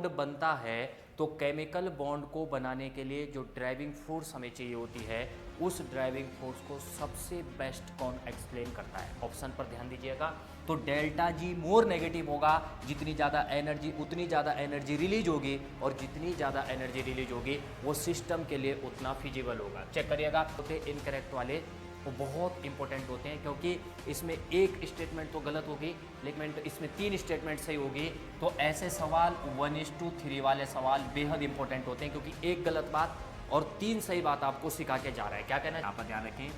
Bond बनता है तो केमिकल बॉन्ड को बनाने के लिए जो ड्राइविंग फोर्स हमें चाहिए होती है, उस ड्राइविंग फोर्स को सबसे बेस्ट कौन एक्सप्लेन करता है? ऑप्शन पर ध्यान दीजिएगा। तो डेल्टा जी मोर नेगेटिव होगा, जितनी ज़्यादा एनर्जी उतनी ज़्यादा एनर्जी रिलीज होगी, और जितनी ज़्यादा एनर्जी रिलीज होगी वो सिस्टम के लिए उतना फिजिबल होगा। चेक करिएगा। होते इनकरेक्ट वाले वो बहुत इंपॉर्टेंट होते हैं, क्योंकि इसमें एक स्टेटमेंट तो गलत होगी लेकिन इसमें 3 स्टेटमेंट सही होगी। तो ऐसे सवाल 1:3 वाले सवाल बेहद इंपॉर्टेंट होते हैं, क्योंकि एक गलत बात और 3 सही बात आपको सिखा के जा रहा है। क्या कहना है? यहाँ पर ध्यान रखें,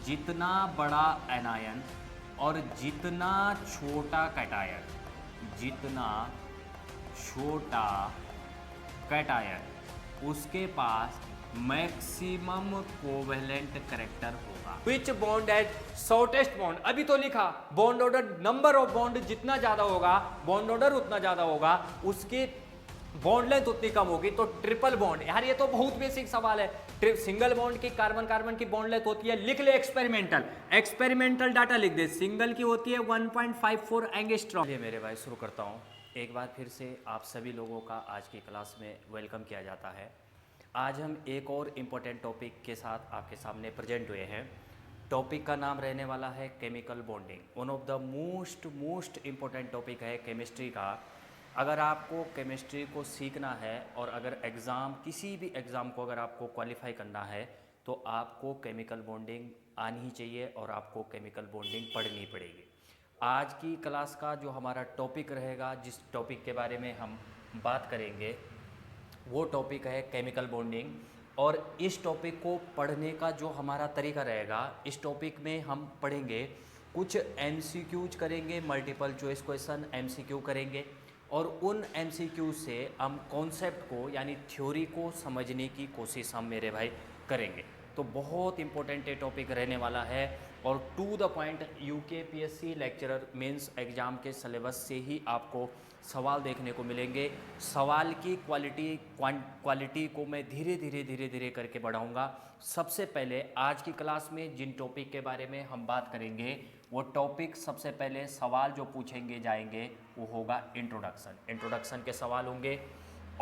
जितना बड़ा एनायन और जितना छोटा कैटायन, जितना छोटा कैटायन उसके पास मैक्सिमम कोवेलेंट करेक्टर होगा। Which bond as shortest bond, अभी तो लिखा bond order, number of bond जितना ज्यादा होगा बॉन्ड ऑर्डर उतना ज्यादा होगा, उसकी बॉन्ड लेंथ उतनी कम होगी। तो ट्रिपल बॉन्ड, यार ये तो बहुत बेसिक सवाल है। सिंगल बॉन्ड की कार्बन कार्बन की बॉन्ड लेंथ होती है, लिख ले एक्सपेरिमेंटल डाटा लिख दे, सिंगल की होती है 1.54 एंगस्ट्रॉम। ये मेरे भाई शुरू करता हूँ। एक बार फिर से आप सभी लोगों का आज की क्लास में वेलकम किया जाता है। आज हम एक और इम्पोर्टेंट टॉपिक के साथ आपके सामने प्रेजेंट हुए हैं। टॉपिक का नाम रहने वाला है chemical bonding. One of the most important topic है केमिस्ट्री का। अगर आपको केमिस्ट्री को सीखना है और अगर एग्ज़ाम, किसी भी एग्ज़ाम को अगर आपको क्वालिफाई करना है तो आपको केमिकल बॉन्डिंग आनी ही चाहिए और आपको केमिकल बॉन्डिंग पढ़नी पड़ेगी। आज की क्लास का जो हमारा टॉपिक रहेगा, जिस टॉपिक के बारे में हम बात करेंगे, वो टॉपिक है केमिकल बॉन्डिंग। और इस टॉपिक को पढ़ने का जो हमारा तरीका रहेगा, इस टॉपिक में हम पढ़ेंगे कुछ MCQs करेंगे, मल्टीपल चॉइस क्वेश्चन MCQ करेंगे, और उन MCQ से हम कॉन्सेप्ट को यानी थ्योरी को समझने की कोशिश हम मेरे भाई करेंगे। तो बहुत इंपॉर्टेंट ये टॉपिक रहने वाला है और to the point UKPSC lecturer mains exam के सिलेबस से ही आपको सवाल देखने को मिलेंगे। सवाल की क्वालिटी को मैं धीरे धीरे करके बढ़ाऊंगा। सबसे पहले आज की क्लास में जिन टॉपिक के बारे में हम बात करेंगे, वो टॉपिक सबसे पहले सवाल जो पूछेंगे जाएंगे वो होगा इंट्रोडक्शन के सवाल होंगे,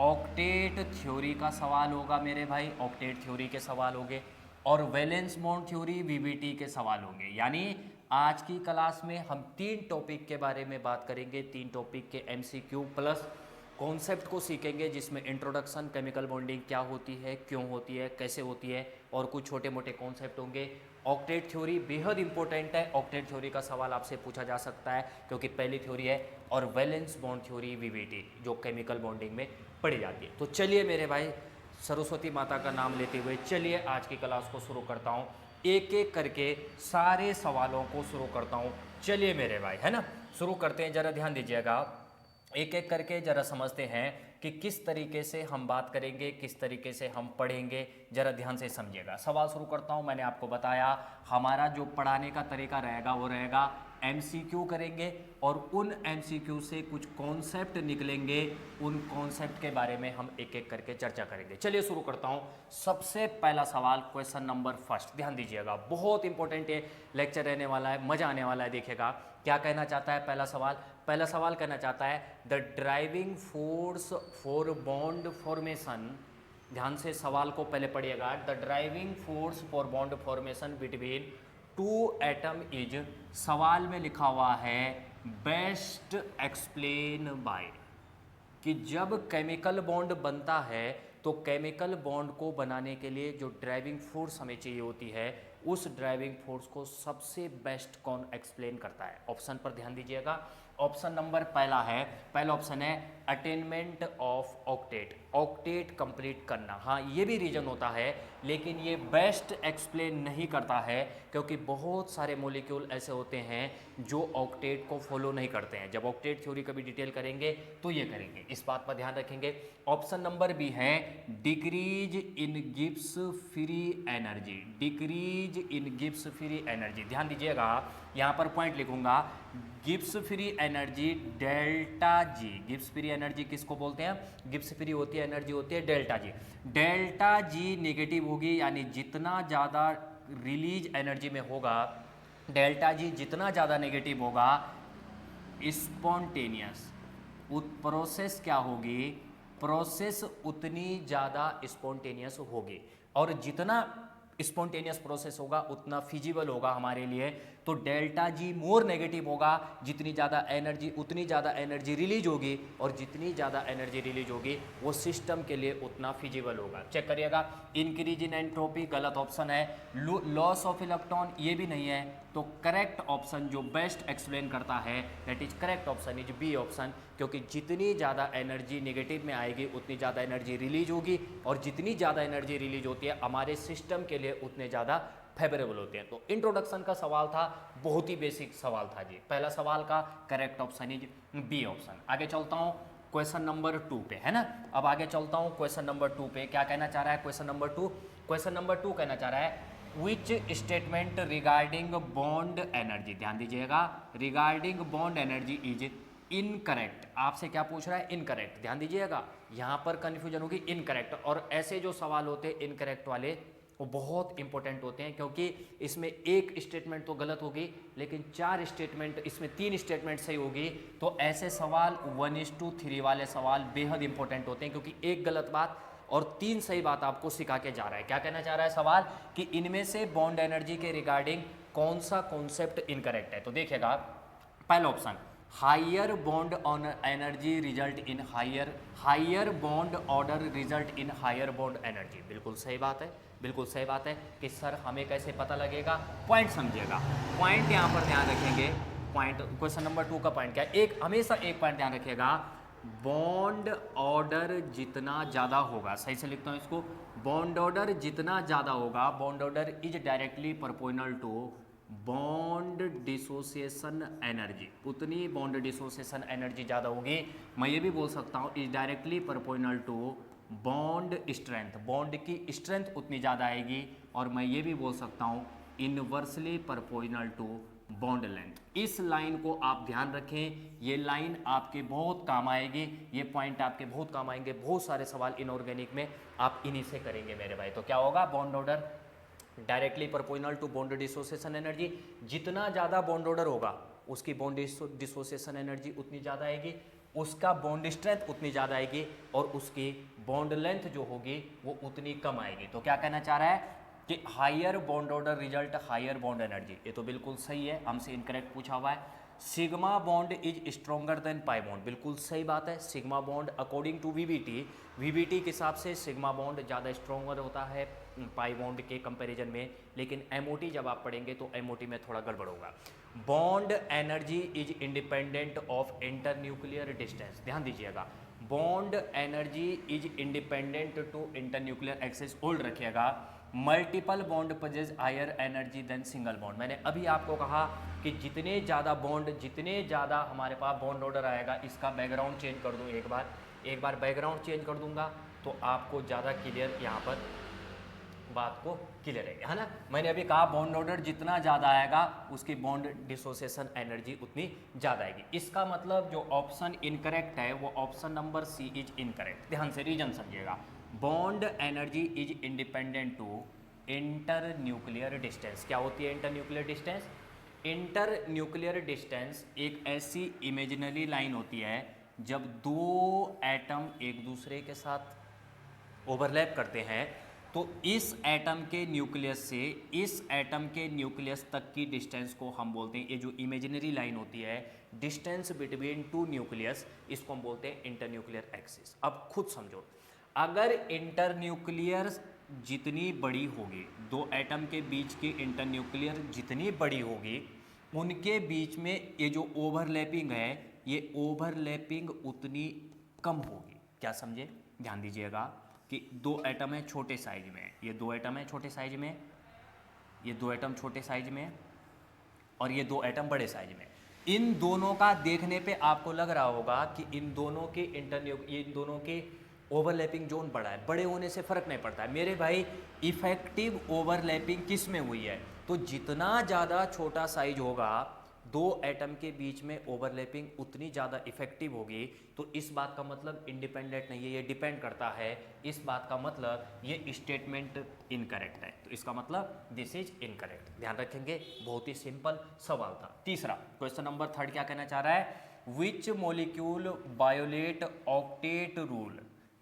ऑक्टेट थ्योरी का सवाल होगा मेरे भाई, ऑक्टेट थ्योरी के सवाल होंगे, और वैलेंस बॉन्ड थ्योरी VBT के सवाल होंगे। यानी आज की क्लास में हम 3 टॉपिक के बारे में बात करेंगे, 3 टॉपिक के MCQ प्लस कॉन्सेप्ट को सीखेंगे, जिसमें इंट्रोडक्शन, केमिकल बॉन्डिंग क्या होती है, क्यों होती है, कैसे होती है, और कुछ छोटे मोटे कॉन्सेप्ट होंगे। ऑक्टेट थ्योरी बेहद इंपॉर्टेंट है, ऑक्टेट थ्योरी का सवाल आपसे पूछा जा सकता है क्योंकि पहली थ्योरी है, और वैलेंस बॉन्ड थ्योरी VBT जो केमिकल बॉन्डिंग में पढ़ी जाती है। तो चलिए मेरे भाई, सरस्वती माता का नाम लेते हुए चलिए आज की क्लास को शुरू करता हूँ, एक एक करके सारे सवालों को शुरू करता हूँ। चलिए मेरे भाई, है ना, शुरू करते हैं। ज़रा ध्यान दीजिएगा, एक एक करके ज़रा समझते हैं कि किस तरीके से हम बात करेंगे, किस तरीके से हम पढ़ेंगे, ज़रा ध्यान से समझिएगा। सवाल शुरू करता हूँ। मैंने आपको बताया हमारा जो पढ़ाने का तरीका रहेगा वो रहेगा MCQ करेंगे, और उन MCQ से कुछ कॉन्सेप्ट निकलेंगे, उन कॉन्सेप्ट के बारे में हम एक एक करके चर्चा करेंगे। चलिए शुरू करता हूँ। सबसे पहला सवाल, क्वेश्चन नंबर फर्स्ट, ध्यान दीजिएगा, बहुत इंपॉर्टेंट ये लेक्चर रहने वाला है, मज़ा आने वाला है। देखिएगा क्या कहना चाहता है पहला सवाल। पहला सवाल कहना चाहता है the driving force for bond formation. ध्यान से सवाल को पहले पढ़िएगा। The driving force for bond formation between 2 atom is, सवाल में लिखा हुआ है बेस्ट एक्सप्लेन बाय, कि जब केमिकल बॉन्ड बनता है तो केमिकल बॉन्ड को बनाने के लिए जो ड्राइविंग फोर्स हमें चाहिए होती है, उस ड्राइविंग फोर्स को सबसे बेस्ट कौन एक्सप्लेन करता है? ऑप्शन पर ध्यान दीजिएगा। ऑप्शन नंबर पहला है, पहला ऑप्शन है attainment of octet, octet complete करना। हाँ, ये भी रीजन होता है, लेकिन ये बेस्ट एक्सप्लेन नहीं करता है, क्योंकि बहुत सारे मॉलिक्यूल ऐसे होते हैं जो ऑक्टेट को फॉलो नहीं करते हैं। जब ऑक्टेट थ्योरी का भी डिटेल करेंगे तो ये करेंगे, इस बात पर ध्यान रखेंगे। ऑप्शन नंबर बी है decrease in Gibbs free energy, decrease in Gibbs free energy. ध्यान दीजिएगा, यहाँ पर पॉइंट लिखूंगा, Gibbs free energy delta G. Gibbs free energy किसको बोलते हैं? गिब्स फ्री होती है एनर्जी होती है delta G. Delta G negative होगी, यानी जितना ज़्यादा रिलीज एनर्जी में होगा, डेल्टा जी जितना ज़्यादा नेगेटिव होगा, स्पॉन्टेनियस प्रोसेस क्या होगी, प्रोसेस उतनी ज़्यादा स्पॉन्टेनियस होगी, और जितना स्पॉन्टेनियस प्रोसेस होगा उतना फिजिबल होगा हमारे लिए। तो डेल्टा जी मोर नेगेटिव होगा, जितनी ज़्यादा एनर्जी उतनी ज़्यादा एनर्जी रिलीज होगी, और जितनी ज़्यादा एनर्जी रिलीज होगी वो सिस्टम के लिए उतना फिजिबल होगा। चेक करिएगा, इंक्रीज इन एंट्रोपी गलत ऑप्शन है, लॉस ऑफ इलेक्ट्रॉन ये भी नहीं है, तो करेक्ट ऑप्शन जो बेस्ट एक्सप्लेन करता है that is correct option is B option, क्योंकि जितनी ज़्यादा एनर्जी नेगेटिव में आएगी उतनी ज़्यादा एनर्जी रिलीज होगी, और जितनी ज़्यादा एनर्जी रिलीज होती है हमारे सिस्टम के लिए उतने ज़्यादा फेवरेबल होते हैं। तो इंट्रोडक्शन का सवाल था, बहुत ही बेसिक सवाल था जी। पहला सवाल का correct option is B option. आगे चलता हूँ क्वेश्चन नंबर 2 पे, है ना। अब आगे चलता हूँ क्वेश्चन नंबर 2 पे। क्या कहना चाह रहा है क्वेश्चन नंबर 2? क्वेश्चन नंबर 2 कहना चाह रहा है विच स्टेटमेंट रिगार्डिंग बॉन्ड एनर्जी, ध्यान दीजिएगा, regarding bond energy is incorrect. आपसे क्या पूछ रहा है? इनकरेक्ट। ध्यान दीजिएगा, यहाँ पर कंफ्यूजन होगी इनकरेक्ट, और ऐसे जो सवाल होते हैं इनकरेक्ट वाले वो बहुत इंपॉर्टेंट होते हैं, क्योंकि इसमें एक स्टेटमेंट तो गलत होगी लेकिन 4 स्टेटमेंट, इसमें 3 स्टेटमेंट सही होगी। तो ऐसे सवाल 1:3 वाले सवाल बेहद इंपॉर्टेंट होते हैं, क्योंकि एक गलत बात और 3 सही बात आपको सिखा के जा रहा है। क्या कहना चाह रहा है सवाल कि इनमें से बॉन्ड एनर्जी के रिगार्डिंग कौन सा कॉन्सेप्ट इनकरेक्ट है? तो देखिएगा, पहला option higher bond on energy result in higher bond order result in higher bond energy, बिल्कुल सही बात है, बिल्कुल सही बात है। कि सर हमें कैसे पता लगेगा? पॉइंट समझिएगा, पॉइंट यहाँ पर ध्यान रखेंगे। पॉइंट क्वेश्चन नंबर 2 का पॉइंट क्या है? एक हमेशा एक पॉइंट ध्यान रखिएगा, बॉन्ड ऑर्डर जितना ज़्यादा होगा, सही से लिखता हूँ इसको, बॉन्ड ऑर्डर जितना ज़्यादा होगा, bond order is directly proportional to bond dissociation energy, उतनी बॉन्ड डिसोसिएशन एनर्जी ज़्यादा होगी। मैं ये भी बोल सकता हूँ is directly proportional to bond strength, bond की स्ट्रेंथ उतनी ज़्यादा आएगी। और मैं ये भी बोल सकता हूँ inversely proportional to bond length. इस लाइन को आप ध्यान रखें, ये लाइन आपके बहुत काम आएगी, ये पॉइंट आपके बहुत काम आएंगे। बहुत सारे सवाल इनऑर्गेनिक में आप इन्हीं से करेंगे मेरे भाई। तो क्या होगा? Bond order directly proportional to bond dissociation energy, जितना ज़्यादा बॉन्ड ऑर्डर होगा उसकी बॉन्ड डिसोसिएशन एनर्जी उतनी ज़्यादा आएगी, उसका बॉन्ड स्ट्रेंथ उतनी ज़्यादा आएगी, और उसकी बॉन्ड लेंथ जो होगी वो उतनी कम आएगी। तो क्या कहना चाह रहा है कि higher bond order result higher bond energy, ये तो बिल्कुल सही है, हमसे इनकरेक्ट पूछा हुआ है। Sigma bond is stronger than pi bond, बिल्कुल सही बात है। Sigma bond according to VBT के हिसाब से सिग्मा बॉन्ड ज़्यादा स्ट्रॉन्गर होता है पाई बॉन्ड के कंपैरिजन में, लेकिन एमओटी जब आप पढ़ेंगे तो एमओटी में थोड़ा गड़बड़ होगा। Bond energy is independent of inter nuclear distance, ध्यान दीजिएगा, bond energy is independent to inter nuclear axis, hold रखिएगा। Multiple bond possesses higher energy than single bond, मैंने अभी आपको कहा कि जितने ज़्यादा बॉन्ड, जितने ज़्यादा हमारे पास बॉन्ड ऑर्डर आएगा, इसका बैकग्राउंड चेंज कर दूँ एक बार बैकग्राउंड चेंज कर दूंगा तो आपको ज़्यादा क्लियर यहाँ पर बात को क्लियर है ना। मैंने अभी कहा बॉन्ड ऑर्डर जितना ज़्यादा आएगा उसकी बॉन्ड डिसोसिएशन एनर्जी उतनी ज़्यादा आएगी। इसका मतलब जो ऑप्शन इनकरेक्ट है वो option number C is incorrect. ध्यान से रीजन समझिएगा, bond energy is independent to inter nuclear distance. क्या होती है inter nuclear distance? Inter nuclear distance एक ऐसी इमेजिनरी लाइन होती है जब दो एटम एक दूसरे के साथ ओवरलैप करते हैं, तो इस एटम के न्यूक्लियस से इस एटम के न्यूक्लियस तक की डिस्टेंस को हम बोलते हैं, ये जो इमेजिनरी लाइन होती है डिस्टेंस बिटवीन टू न्यूक्लियस, इसको हम बोलते हैं इंटर न्यूक्लियर एक्सिस। अब खुद समझो, अगर इंटर न्यूक्लियर जितनी बड़ी होगी, दो एटम के बीच की इंटर न्यूक्लियर जितनी बड़ी होगी, उनके बीच में ये जो ओवरलैपिंग है, ये ओवरलैपिंग उतनी कम होगी। क्या समझे? ध्यान दीजिएगा कि दो एटम है छोटे साइज में, ये दो एटम है छोटे साइज में, ये दो एटम छोटे साइज में, और ये दो एटम बड़े साइज में। इन दोनों का देखने पे आपको लग रहा होगा कि इन दोनों के इन दोनों के ओवरलैपिंग जोन बड़ा है, बड़े होने से फर्क नहीं पड़ता है मेरे भाई। इफेक्टिव ओवरलैपिंग किस में हुई है? तो जितना ज़्यादा छोटा साइज होगा, दो एटम के बीच में ओवरलैपिंग उतनी ज़्यादा इफेक्टिव होगी। तो इस बात का मतलब इंडिपेंडेंट नहीं है, ये डिपेंड करता है। इस बात का मतलब ये स्टेटमेंट इनकरेक्ट है, तो इसका मतलब दिस इज इनकरेक्ट। ध्यान रखेंगे, बहुत ही सिंपल सवाल था। तीसरा क्वेश्चन नंबर 3 क्या कहना चाह रहा है? विच मोलिक्यूल वायोलेट ऑक्टेट रूल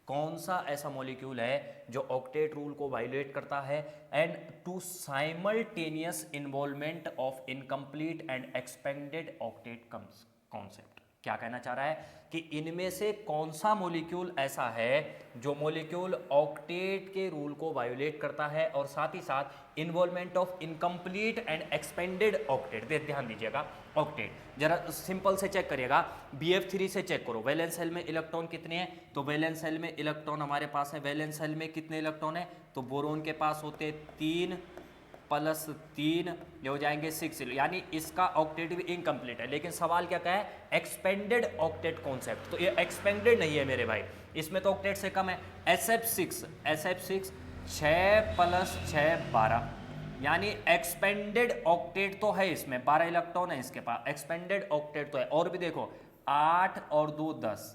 कौन सा ऐसा मॉलिक्यूल है जो ऑक्टेट रूल को वायोलेट करता है, and to simultaneous involvement of incomplete and expanded octet concept. क्या कहना चाह रहा है कि इनमें से कौन सा मॉलिक्यूल ऐसा है जो मॉलिक्यूल ऑक्टेट के रूल को वायोलेट करता है और साथ ही साथ involvement of incomplete and expanded octet. ध्यान दीजिएगा, ऑक्टेट जरा सिंपल से चेक करिएगा, BF3 से चेक करो, वैलेंस शेल में इलेक्ट्रॉन कितने हैं, तो वैलेंस शेल में इलेक्ट्रॉन हमारे पास है, वैलेंस शेल में कितने इलेक्ट्रॉन है, तो बोरोन के पास होते 3 + 3, ये हो जाएंगे 6, यानी इसका ऑक्टेट भी इनकम्प्लीट है। लेकिन सवाल क्या कहा है, एक्सपेंडेड ऑक्टेट कॉन्सेप्ट, तो ये एक्सपेंडेड नहीं है मेरे भाई, इसमें तो ऑक्टेट से कम है। SF6 6 + 6 12, यानी एक्सपेंडेड ऑक्टेट तो है इसमें, 12 इलेक्ट्रॉन है इसके पास, एक्सपेंडेड ऑक्टेट तो है। और भी देखो 8 और 2 10,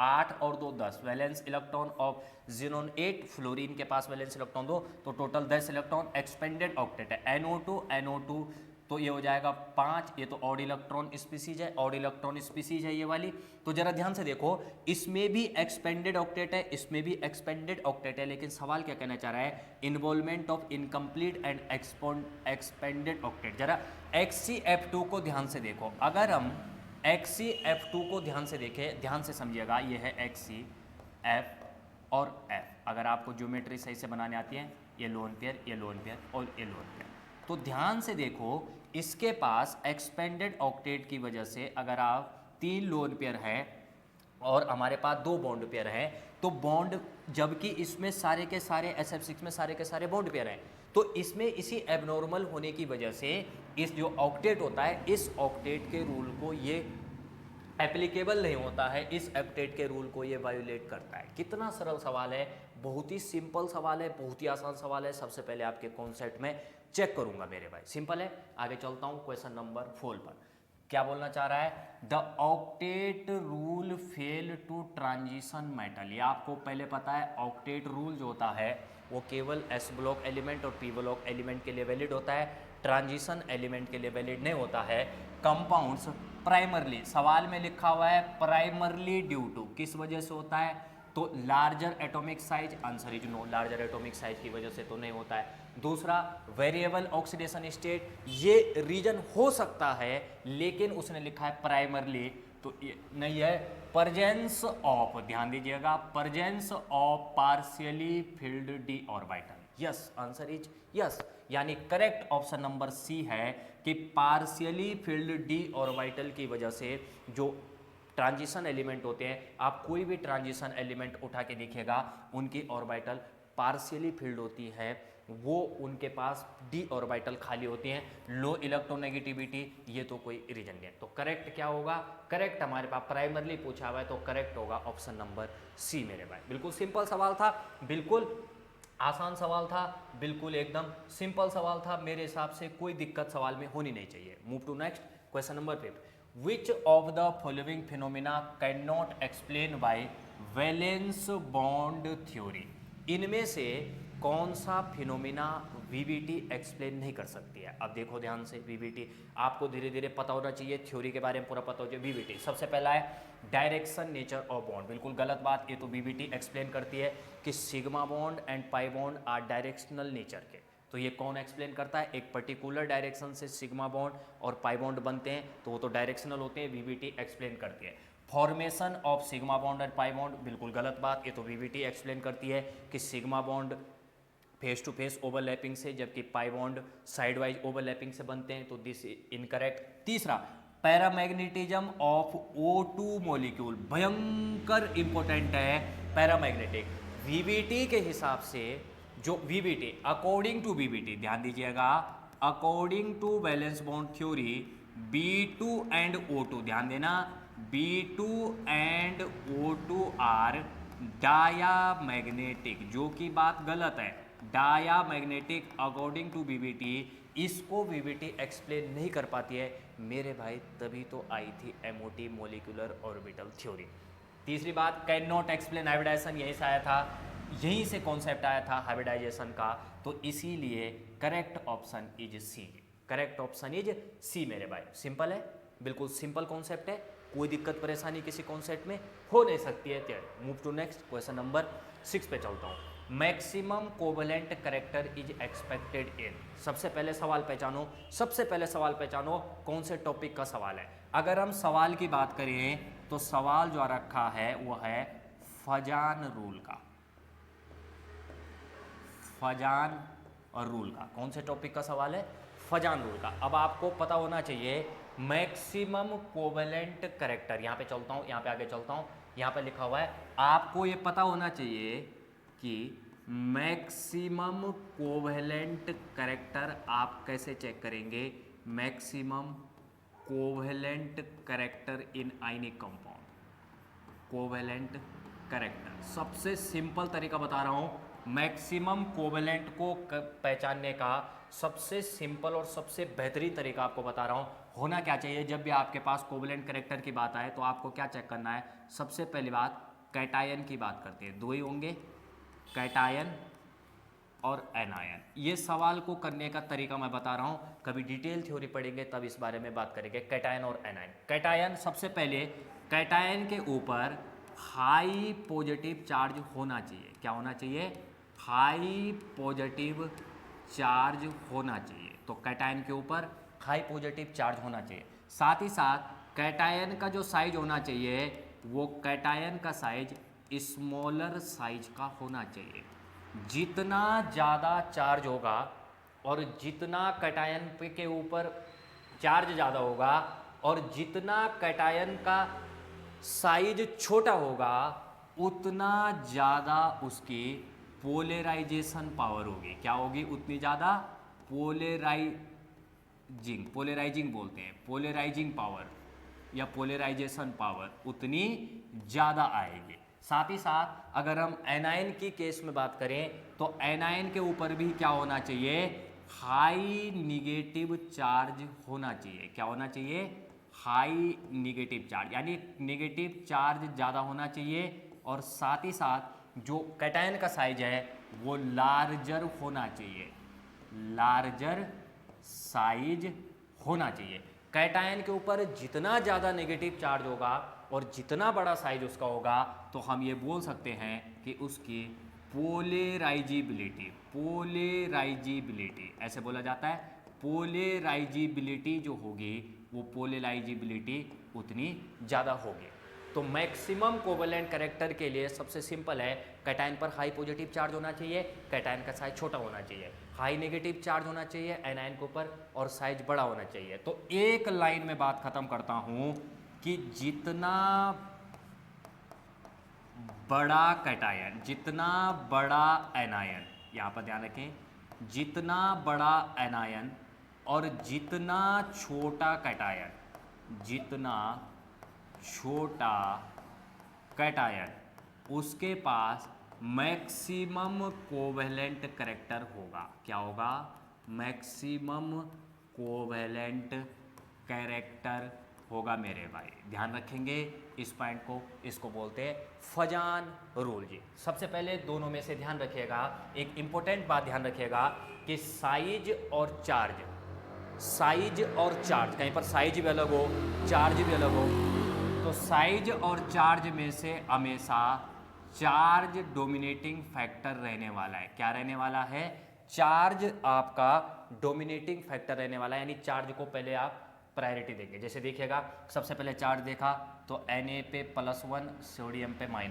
8 और 2 10, वैलेंस इलेक्ट्रॉन ऑफ ज़ीनोन 8, फ्लोरीन के पास वैलेंस इलेक्ट्रॉन 2, तो टोटल 10 इलेक्ट्रॉन, एक्सपेंडेड ऑक्टेट है। NO2 तो ये हो जाएगा 5, ये तो ऑड इलेक्ट्रॉन स्पीसीज है, ऑड इलेक्ट्रॉन स्पीसीज है ये वाली। तो जरा ध्यान से देखो, इसमें भी एक्सपेंडेड ऑक्टेट है, इसमें भी एक्सपेंडेड ऑक्टेट है, लेकिन सवाल क्या कहना चाह रहा है, involvement of incomplete and expanded octet. जरा HCF2 को ध्यान से देखो, अगर हम HCF2 को ध्यान से देखें, ध्यान से समझिएगा, ये है HCF और F। अगर आपको ज्योमेट्री सही से बनाने आती है, ये लोन पेयर, ये लोन पेयर और ये लोन पेयर, तो ध्यान से देखो, इसके पास एक्सपेंडेड ऑक्टेट की वजह से अगर आप 3 लोन पेयर है और हमारे पास 2 बॉन्ड पेयर है, तो बॉन्ड, जबकि इसमें सारे के सारे SF6 में सारे के सारे बॉन्ड पेयर हैं, तो इसमें इसी एबनॉर्मल होने की वजह से इस जो ऑक्टेट होता है, इस ऑक्टेट के रूल को ये एप्लीकेबल नहीं होता है, इस ऑक्टेट के रूल को ये वायोलेट करता है। कितना सरल सवाल है, बहुत ही सिंपल सवाल है, बहुत ही आसान सवाल है। सबसे पहले आपके कॉन्सेप्ट में चेक करूंगा मेरे भाई, सिंपल है। आगे चलता हूं क्वेश्चन नंबर 4 पर। क्या बोलना चाह रहा है, the octet rule fail to transition metal. ये आपको पहले पता है, ऑक्टेट रूल जो होता है वो केवल S ब्लॉक एलिमेंट और P ब्लॉक एलिमेंट के लिए वैलिड होता है, ट्रांजिशन एलिमेंट के लिए वैलिड नहीं होता है। कंपाउंड्स प्राइमरली, सवाल में लिखा हुआ है प्राइमरली ड्यू टू, किस वजह से होता है, तो larger atomic size, answer is no, larger atomic size की वजह से तो नहीं होता है। दूसरा, वेरिएबल ऑक्सीडेशन स्टेट, ये रीजन हो सकता है, लेकिन उसने लिखा है प्राइमरली, तो ये नहीं है। प्रेजेंस ऑफ, ध्यान दीजिएगा, presence of partially field D orbital, yes, answer is yes, यानी करेक्ट ऑप्शन नंबर सी है कि पार्शियली फिल्ड डी ऑर्बिटल की वजह से जो ट्रांजिशन एलिमेंट होते हैं, आप कोई भी ट्रांजिशन एलिमेंट उठा के देखिएगा, उनकी ऑर्बिटल पार्शियली फिल्ड होती है, वो उनके पास डी ऑर्बिटल खाली होती हैं, लो इलेक्ट्रोनेगेटिविटी, ये तो कोई रीजन नहीं है। तो करेक्ट क्या होगा, करेक्ट हमारे पास प्राइमरली पूछा हुआ है, तो करेक्ट होगा ऑप्शन नंबर सी मेरे भाई। बिल्कुल सिंपल सवाल था, बिल्कुल आसान सवाल था, बिल्कुल एकदम सिंपल सवाल था, मेरे हिसाब से कोई दिक्कत सवाल में होनी नहीं चाहिए। Move to next question number 5। Which of the following phenomena cannot explain by valence bond theory. इनमें से कौन सा फिनोमिना वीवीटी एक्सप्लेन नहीं कर सकती है। अब देखो ध्यान से, वीवीटी आपको धीरे धीरे पता होना चाहिए, थ्योरी के बारे में पूरा पता हो चाहिए। वीवीटी सबसे पहला है डायरेक्शन नेचर ऑफ बॉन्ड, बिल्कुल गलत बात, ये तो वीवीटी एक्सप्लेन करती है कि sigma bond and pi bond are directional nature के। तो ये कौन एक्सप्लेन करता है, एक पर्टिकुलर डायरेक्शन से सिग्मा बॉन्ड और पाई बॉन्ड बनते हैं, तो वो तो डायरेक्शनल होते हैं, वीवीटी एक्सप्लेन करती है। फॉर्मेशन ऑफ सिग्मा बॉन्ड और पाई बॉन्ड, बिल्कुल गलत बात, ये तो वीवीटी एक्सप्लेन करती है कि sigma bond face to face overlapping से, जबकि pi bond side wise overlapping से बनते हैं, तो दिस इनकरेक्ट। तीसरा, पैरामैग्नेटिज्म ऑफ O2 मॉलिक्यूल, भयंकर इंपॉर्टेंट है पैरामैग्नेटिक। वीवीटी के हिसाब से जो वीवीटी, अकॉर्डिंग टू वीवीटी, ध्यान दीजिएगा, according to valence bond theory, B2 and O2, ध्यान देना, B2 and O2 are diamagnetic, जो कि बात गलत है, डायामैग्नेटिक अकॉर्डिंग टू वीवीटी। इसको वीवीटी एक्सप्लेन नहीं कर पाती है मेरे भाई, तभी तो आई थी MOT मॉलिक्यूलर ऑर्बिटल थ्योरी। तीसरी बात, कैन नॉट एक्सप्लेन हाइब्रिडाइजेशन, यहीं से आया था, यहीं से कॉन्सेप्ट आया था हाइब्रिडाइजेशन का, तो इसीलिए correct option is C, correct option is C मेरे भाई। सिंपल है, बिल्कुल सिंपल कॉन्सेप्ट है, कोई दिक्कत परेशानी किसी कॉन्सेप्ट में हो नहीं सकती है। Move to next question number 6 पे चलता हूँ। Maximum covalent character is expected in. सबसे पहले सवाल पहचानो, सबसे पहले सवाल पहचानो कौन से टॉपिक का सवाल है। अगर हम सवाल की बात करें तो सवाल जो रखा है वो है फजान रूल का, फजान और रूल का। कौन से टॉपिक का सवाल है? फजान रूल का। अब आपको पता होना चाहिए मैक्सिमम कोवेलेंट करेक्टर, यहाँ पे चलता हूँ, यहाँ पे आगे चलता हूँ, यहाँ पे लिखा हुआ है, आपको ये पता होना चाहिए कि मैक्सिमम कोवेलेंट करेक्टर आप कैसे चेक करेंगे। Maximum covalent character in ionic compound, covalent character. सबसे सिंपल तरीका बता रहा हूँ, मैक्सिमम कोवेलेंट को पहचानने का सबसे सिंपल और सबसे बेहतरीन तरीका आपको बता रहा हूँ। होना क्या चाहिए, जब भी आपके पास कोवेलेंट करेक्टर की बात आए तो आपको क्या चेक करना है। सबसे पहली बात कैटायन की बात करते हैं, दो ही होंगे, कैटायन और एनायन। ये सवाल को करने का तरीका मैं बता रहा हूँ, कभी डिटेल थ्योरी पढ़ेंगे तब इस बारे में बात करेंगे। कैटायन और एनायन। कैटायन, सबसे पहले कैटायन के ऊपर हाई पॉजिटिव चार्ज होना चाहिए। क्या होना चाहिए? हाई पॉजिटिव चार्ज होना चाहिए। तो कैटायन के ऊपर हाई पॉजिटिव चार्ज होना चाहिए। साथ ही साथ कैटायन का जो साइज होना चाहिए वो कैटायन का साइज स्मॉलर साइज का होना चाहिए। जितना ज़्यादा चार्ज होगा और जितना कैटायन के ऊपर चार्ज ज़्यादा होगा और जितना कैटायन का साइज छोटा होगा उतना ज़्यादा उसकी पोलराइजेशन पावर होगी। क्या होगी? उतनी ज़्यादा पोलराइजिंग बोलते हैं, पोलराइजिंग पावर या पोलराइजेशन पावर उतनी ज़्यादा आएगी। साथ ही साथ अगर हम एनायन की केस में बात करें तो एनायन के ऊपर भी क्या होना चाहिए? हाई निगेटिव चार्ज होना चाहिए। क्या होना चाहिए? हाई निगेटिव चार्ज, यानी निगेटिव चार्ज ज़्यादा होना चाहिए। और साथ ही साथ जो कैटायन का साइज है वो लार्जर होना चाहिए, लार्जर साइज होना चाहिए। कैटायन के ऊपर जितना ज़्यादा नेगेटिव चार्ज होगा और जितना बड़ा साइज उसका होगा तो हम ये बोल सकते हैं कि उसकी पोलराइजिबिलिटी, पोलराइजिबिलिटी ऐसे बोला जाता है, पोलराइजिबिलिटी जो होगी वो पोलराइजिबिलिटी उतनी ज़्यादा होगी। तो मैक्सिमम कोवेलेंट करेक्टर के लिए सबसे सिंपल है, कैटायन पर हाई पॉजिटिव चार्ज होना चाहिए, कैटायन का साइज छोटा होना चाहिए, हाई नेगेटिव चार्ज होना चाहिए एनायन के ऊपर और साइज बड़ा होना चाहिए। तो एक लाइन में बात खत्म करता हूं कि जितना बड़ा कैटायन, जितना बड़ा एनायन, यहाँ पर ध्यान रखें, जितना बड़ा एनायन और जितना छोटा कैटायन, जितना छोटा कैटायन उसके पास मैक्सिमम कोवेलेंट करेक्टर होगा। क्या होगा? मैक्सिमम कोवेलेंट कैरेक्टर होगा मेरे भाई। ध्यान रखेंगे इस पॉइंट को, इसको बोलते हैं फजान रूल जी। सबसे पहले दोनों में से ध्यान रखिएगा, एक इंपॉर्टेंट बात ध्यान रखिएगा कि साइज और चार्ज, साइज और चार्ज, कहीं पर साइज भी अलग हो चार्ज भी अलग हो, तो साइज और चार्ज में से हमेशा चार्ज डोमिनेटिंग फैक्टर रहने वाला है। क्या रहने वाला है? चार्ज आपका डोमिनेटिंग फैक्टर रहने वाला है, यानी चार्ज को पहले आप प्रायोरिटी देंगे। जैसे देखिएगा, सबसे पहले चार्ज देखा तो Na पे +1, सोडियम पे -1,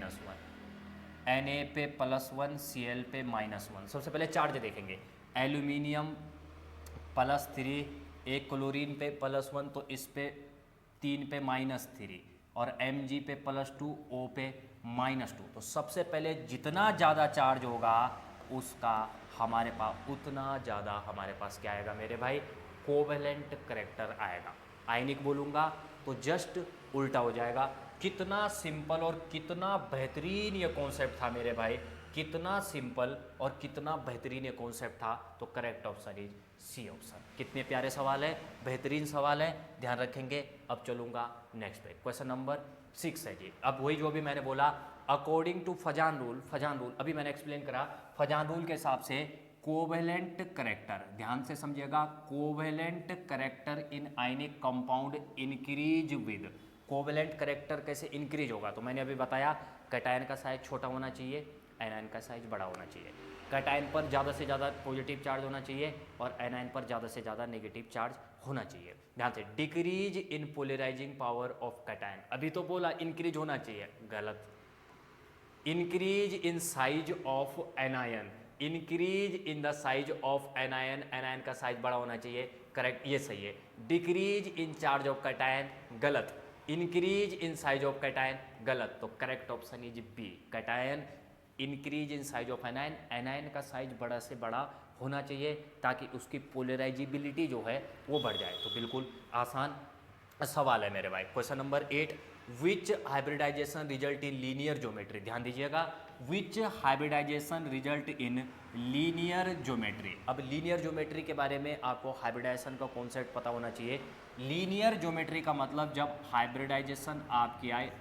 Na पे +1, Cl पे -1। सबसे पहले चार्ज देखेंगे। एल्यूमिनियम +3, एक क्लोरीन पे +1, तो इस पे 3 पे -3 और Mg पे +2, O पे -2। तो सबसे पहले जितना ज़्यादा चार्ज होगा उसका हमारे पास उतना ज़्यादा हमारे पास क्या आएगा मेरे भाई? कोवेलेंट करेक्टर आएगा। आयनिक बोलूँगा तो जस्ट उल्टा हो जाएगा। कितना सिंपल और कितना बेहतरीन ये कॉन्सेप्ट था मेरे भाई, कितना सिंपल और कितना बेहतरीन ये कॉन्सेप्ट था। तो correct option is C option. कितने प्यारे सवाल है, बेहतरीन सवाल है, ध्यान रखेंगे। अब चलूँगा नेक्स्ट पे, क्वेश्चन नंबर 6 है जी। अब वही जो भी मैंने बोला, according to Fazan rule, Fazan rule अभी मैंने एक्सप्लेन करा, फजान रूल के हिसाब से कोवेलेंट करेक्टर, ध्यान से समझिएगा, covalent character in ionic compound increase with, covalent character कैसे इंक्रीज होगा, तो मैंने अभी बताया कैटायन का साइज छोटा होना चाहिए, एनायन का साइज बड़ा होना चाहिए। कैटायन पर ज़्यादा से ज़्यादा पॉजिटिव चार्ज होना चाहिए और एनायन पर ज़्यादा से ज़्यादा नेगेटिव चार्ज होना चाहिए। ध्यान से, decrease in polarising power of cation, अभी तो बोला इंक्रीज होना चाहिए, गलत। Increase in size of anion, increase in the size of anion, anion का साइज बड़ा होना चाहिए, करेक्ट, ये सही है। Decrease in charge of cation, गलत। Increase in size of cation, गलत। तो correct option is B, cation increase in size of anion, anion का साइज बड़ा से बड़ा होना चाहिए ताकि उसकी पोलराइजिबिलिटी जो है वो बढ़ जाए। तो बिल्कुल आसान सवाल है मेरे भाई। Question number 8, which hybridisation result in linear geometry, ध्यान दीजिएगा, which hybridisation result in linear geometry. अब लीनियर ज्योमेट्री के बारे में आपको हाइब्रिडाइजेशन का कॉन्सेप्ट पता होना चाहिए। लीनियर ज्योमेट्री का मतलब जब हाइब्रिडाइजेशन आपकी आए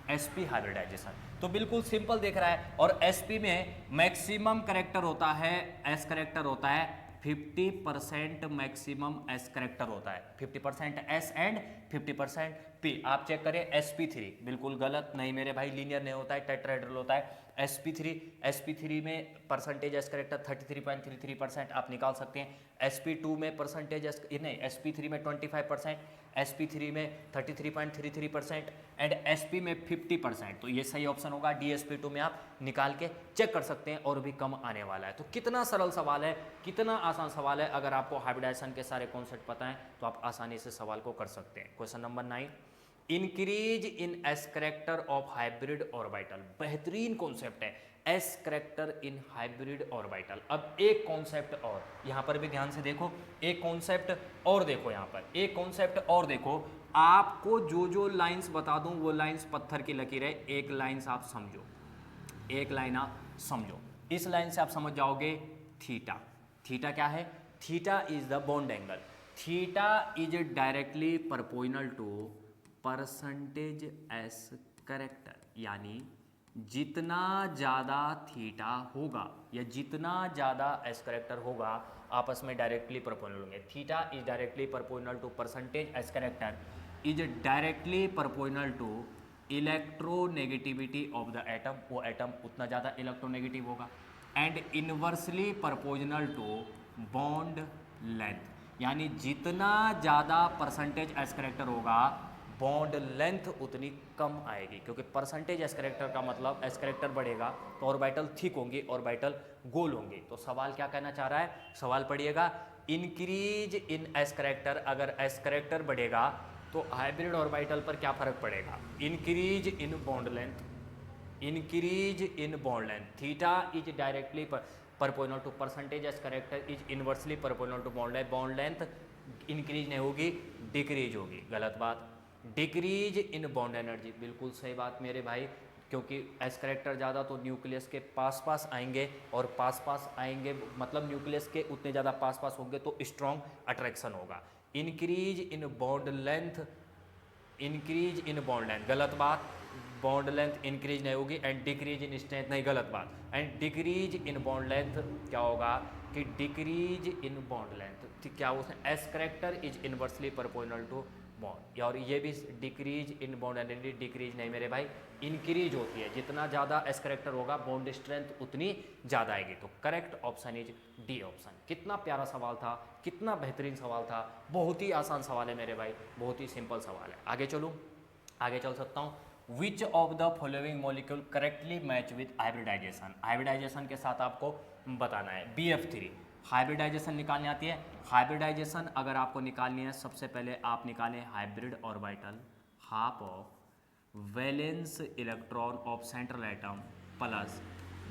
एसपी हाइब्रिडाइजेशन, तो बिल्कुल सिंपल देख रहा है, और एसपी में मैक्सिमम करेक्टर होता है, एस करेक्टर होता है 50% मैक्सिमम एस करेक्टर होता है, 50% एस एंड 50% पी। आप चेक करें sp3, बिल्कुल गलत, नहीं मेरे भाई, लीनियर नहीं होता है, टेट्राहेड्रल होता है। sp3 में परसेंटेज एस करेक्टर 33.33% आप निकाल सकते हैं। sp2 में परसेंटेज एस नहीं, sp3 में 25%, sp3 में 33.33% एंड sp में 50%, तो ये सही ऑप्शन होगा। dsp2 में आप निकाल के चेक कर सकते हैं और भी कम आने वाला है। तो कितना सरल सवाल है, कितना आसान सवाल है, अगर आपको हाइब्रिडाइजेशन के सारे कॉन्सेप्ट पता है तो आप आसानी से सवाल को कर सकते हैं। Question number 9, increase in S character of hybrid orbital, बेहतरीन कॉन्सेप्ट है, S character in hybrid orbital. अब एक कॉन्सेप्ट और यहाँ पर भी ध्यान से देखो, एक कॉन्सेप्ट और देखो, यहाँ पर एक कॉन्सेप्ट और देखो, आपको जो जो लाइंस बता दूं वो लाइंस पत्थर की लकीर है, एक लाइंस आप समझो, एक लाइन आप समझो, इस लाइन से आप समझ जाओगे थीटा। थीटा क्या है? Theta is the bond angle, theta is directly proportional to percentage S character, यानी जितना ज़्यादा थीटा होगा या जितना ज़्यादा एस करेक्टर होगा आपस में डायरेक्टली प्रोपोर्शनल होंगे। Theta is directly proportional to percentage S character is directly proportional to electronegativity of the atom, वो एटम उतना ज़्यादा इलेक्ट्रोनेगेटिव होगा, and inversely proportional to bond length, यानी जितना ज़्यादा परसेंटेज एस करेक्टर होगा बॉन्ड लेंथ उतनी कम आएगी, क्योंकि परसेंटेज एस करेक्टर का मतलब एस करेक्टर बढ़ेगा तो ऑर्बिटल थिक होंगी, ऑर्बिटल गोल होंगी। तो सवाल क्या कहना चाह रहा है, सवाल पढ़िएगा, इंक्रीज इन एस करेक्टर, अगर एस करेक्टर बढ़ेगा तो हाइब्रिड ऑर्बिटल पर क्या फर्क पड़ेगा, increase in bond length, increase in bond length, theta is directly proportional to percentage S character is inversely proportional to bond length, bond length increase नहीं होगी, decrease होगी, गलत बात। डिक्रीज इन बॉन्ड एनर्जी, बिल्कुल सही बात मेरे भाई, क्योंकि एस करेक्टर ज़्यादा तो न्यूक्लियस के पास पास आएंगे, और पास पास आएंगे मतलब न्यूक्लियस के उतने ज़्यादा पास पास होंगे तो स्ट्रॉन्ग अट्रैक्शन होगा। Increase in bond length, increase in bond length, गलत बात, बॉन्ड लेंथ इंक्रीज नहीं होगी, एंड डिक्रीज इन स्ट्रेंथ नहीं, गलत बात, and decrease in bond length क्या होगा कि डिक्रीज इन बॉन्ड लेंथ, क्या उसने S character is inversely proportional to bond, और ये भी decrease in bond energy, decrease नहीं मेरे भाई, इंक्रीज होती है, जितना ज़्यादा एस करेक्टर होगा बॉन्ड स्ट्रेंथ उतनी ज़्यादा आएगी। तो correct option is D option. कितना प्यारा सवाल था, कितना बेहतरीन सवाल था, बहुत ही आसान सवाल है मेरे भाई, बहुत ही सिंपल सवाल है। आगे चलूँ, आगे चल सकता हूँ। Which of the following molecule correctly match with hybridization, hybridization के साथ आपको बताना है। BF3 हाइब्रिडाइजेशन निकालनी आती है। हाइब्रिडाइजेशन अगर आपको निकालनी है, सबसे पहले आप निकालें hybrid orbital half of valence electron of central atom plus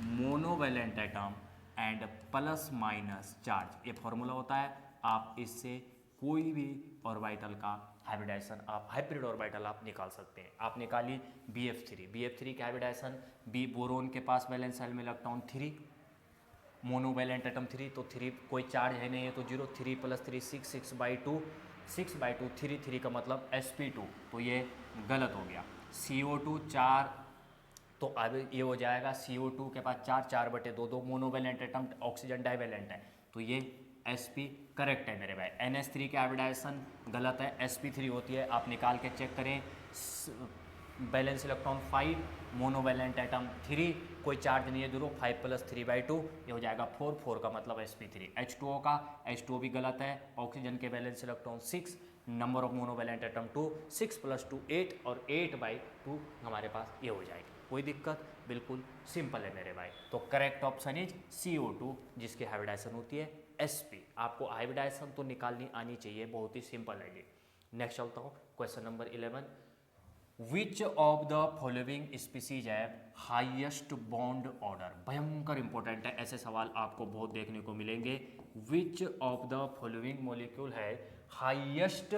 monovalent atom and plus minus charge, ये फॉर्मूला होता है। आप इससे कोई भी ऑर्बिटल का हाइब्रिडाइजेशन, आप हाइब्रिड ऑर्बिटल आप निकाल सकते हैं। आप निकालिए BF3 के हाइब्रिडाइजेशन, बी बोरोन के पास वैलेंस शेल में इलेक्ट्रॉन 3, मोनोवैलेंट एटम 3, तो 3 कोई चार्ज है नहीं है तो 0, 3 + 3 6, 6/2 3 3 का मतलब sp2, तो ये गलत हो गया। CO2 4, तो अब ये हो जाएगा CO2 के पास 4/2, मोनोवैलेंट एटम, ऑक्सीजन डाइवैलेंट है, तो ये sp करेक्ट है मेरे भाई। NH3 के हाइब्रिडाइजेशन गलत है, sp3 होती है, आप निकाल के चेक करें। बैलेंस इलेक्ट्रॉन 5, मोनोवैलेंट एटम 3, कोई चार्ज नहीं है दूर, 5 + 3/2 ये हो जाएगा 4, 4 का मतलब sp3। H2O का H2O भी गलत है, ऑक्सीजन के balance electron 6, number of monovalent atom 2, 6 + 2 8 और 8/2 हमारे पास ये हो जाएगी। कोई दिक्कत, बिल्कुल सिंपल है मेरे भाई। तो करेक्ट ऑप्शन इज CO2 जिसकी हाइब्रिडाइजेशन होती है sp। आपको हाइब्रिडाइजेशन तो निकालनी आनी चाहिए, बहुत ही सिंपल है ये। नेक्स्ट चलता हूँ, question number 11, which of the following species है हाईएस्ट बॉन्ड ऑर्डर। भयंकर इंपॉर्टेंट है, ऐसे सवाल आपको बहुत देखने को मिलेंगे। विच ऑफ द फॉलोइंग मॉलिक्यूल है हाईएस्ट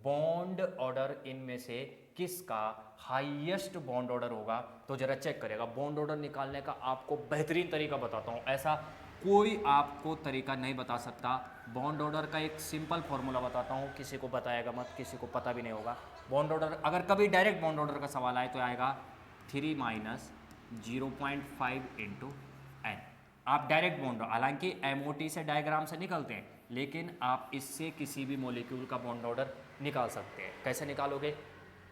बॉन्ड ऑर्डर, इनमें से किसका हाईएस्ट बॉन्ड ऑर्डर होगा। तो जरा चेक करेगा, बॉन्ड ऑर्डर निकालने का आपको बेहतरीन तरीका बताता हूँ, ऐसा कोई आपको तरीका नहीं बता सकता। बॉन्ड ऑर्डर का एक सिंपल फॉर्मूला बताता हूँ, किसी को बताएगा मत, किसी को पता भी नहीं होगा। बॉन्ड ऑर्डर अगर कभी डायरेक्ट बॉन्ड ऑर्डर का सवाल आए तो आएगा 3 - 0.5 × n। आप डायरेक्ट बॉन्ड, हालांकि MOT से डायग्राम से निकलते हैं, लेकिन आप इससे किसी भी मॉलिक्यूल का बॉन्ड ऑर्डर निकाल सकते हैं। कैसे निकालोगे,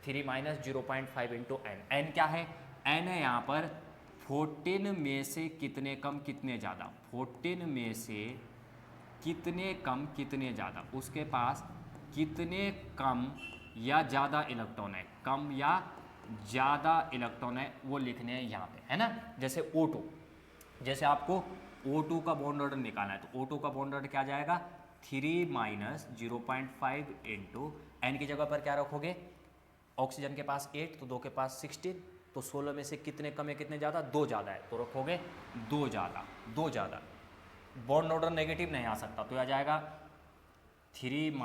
3 - 0.5 × n। n क्या है, n है यहाँ पर 14 में से कितने कम कितने ज़्यादा, 14 में से कितने कम कितने ज़्यादा, उसके पास कितने कम या ज़्यादा इलेक्ट्रॉन है, कम या ज़्यादा इलेक्ट्रॉन है वो लिखने हैं यहाँ पे, है ना। जैसे O2, जैसे आपको O2 का बॉन्ड ऑर्डर निकालना है तो O2 का बॉन्ड ऑर्डर क्या जाएगा, 3 - 0.5 × n की जगह पर क्या रखोगे, ऑक्सीजन के पास 8 तो 2 के पास 16, तो 16 में से कितने कम है कितने ज़्यादा, 2 ज़्यादा है तो रखोगे 2 ज़्यादा, 2 ज़्यादा। बॉन्ड ऑर्डर नेगेटिव नहीं आ सकता तो आ जाएगा 3 -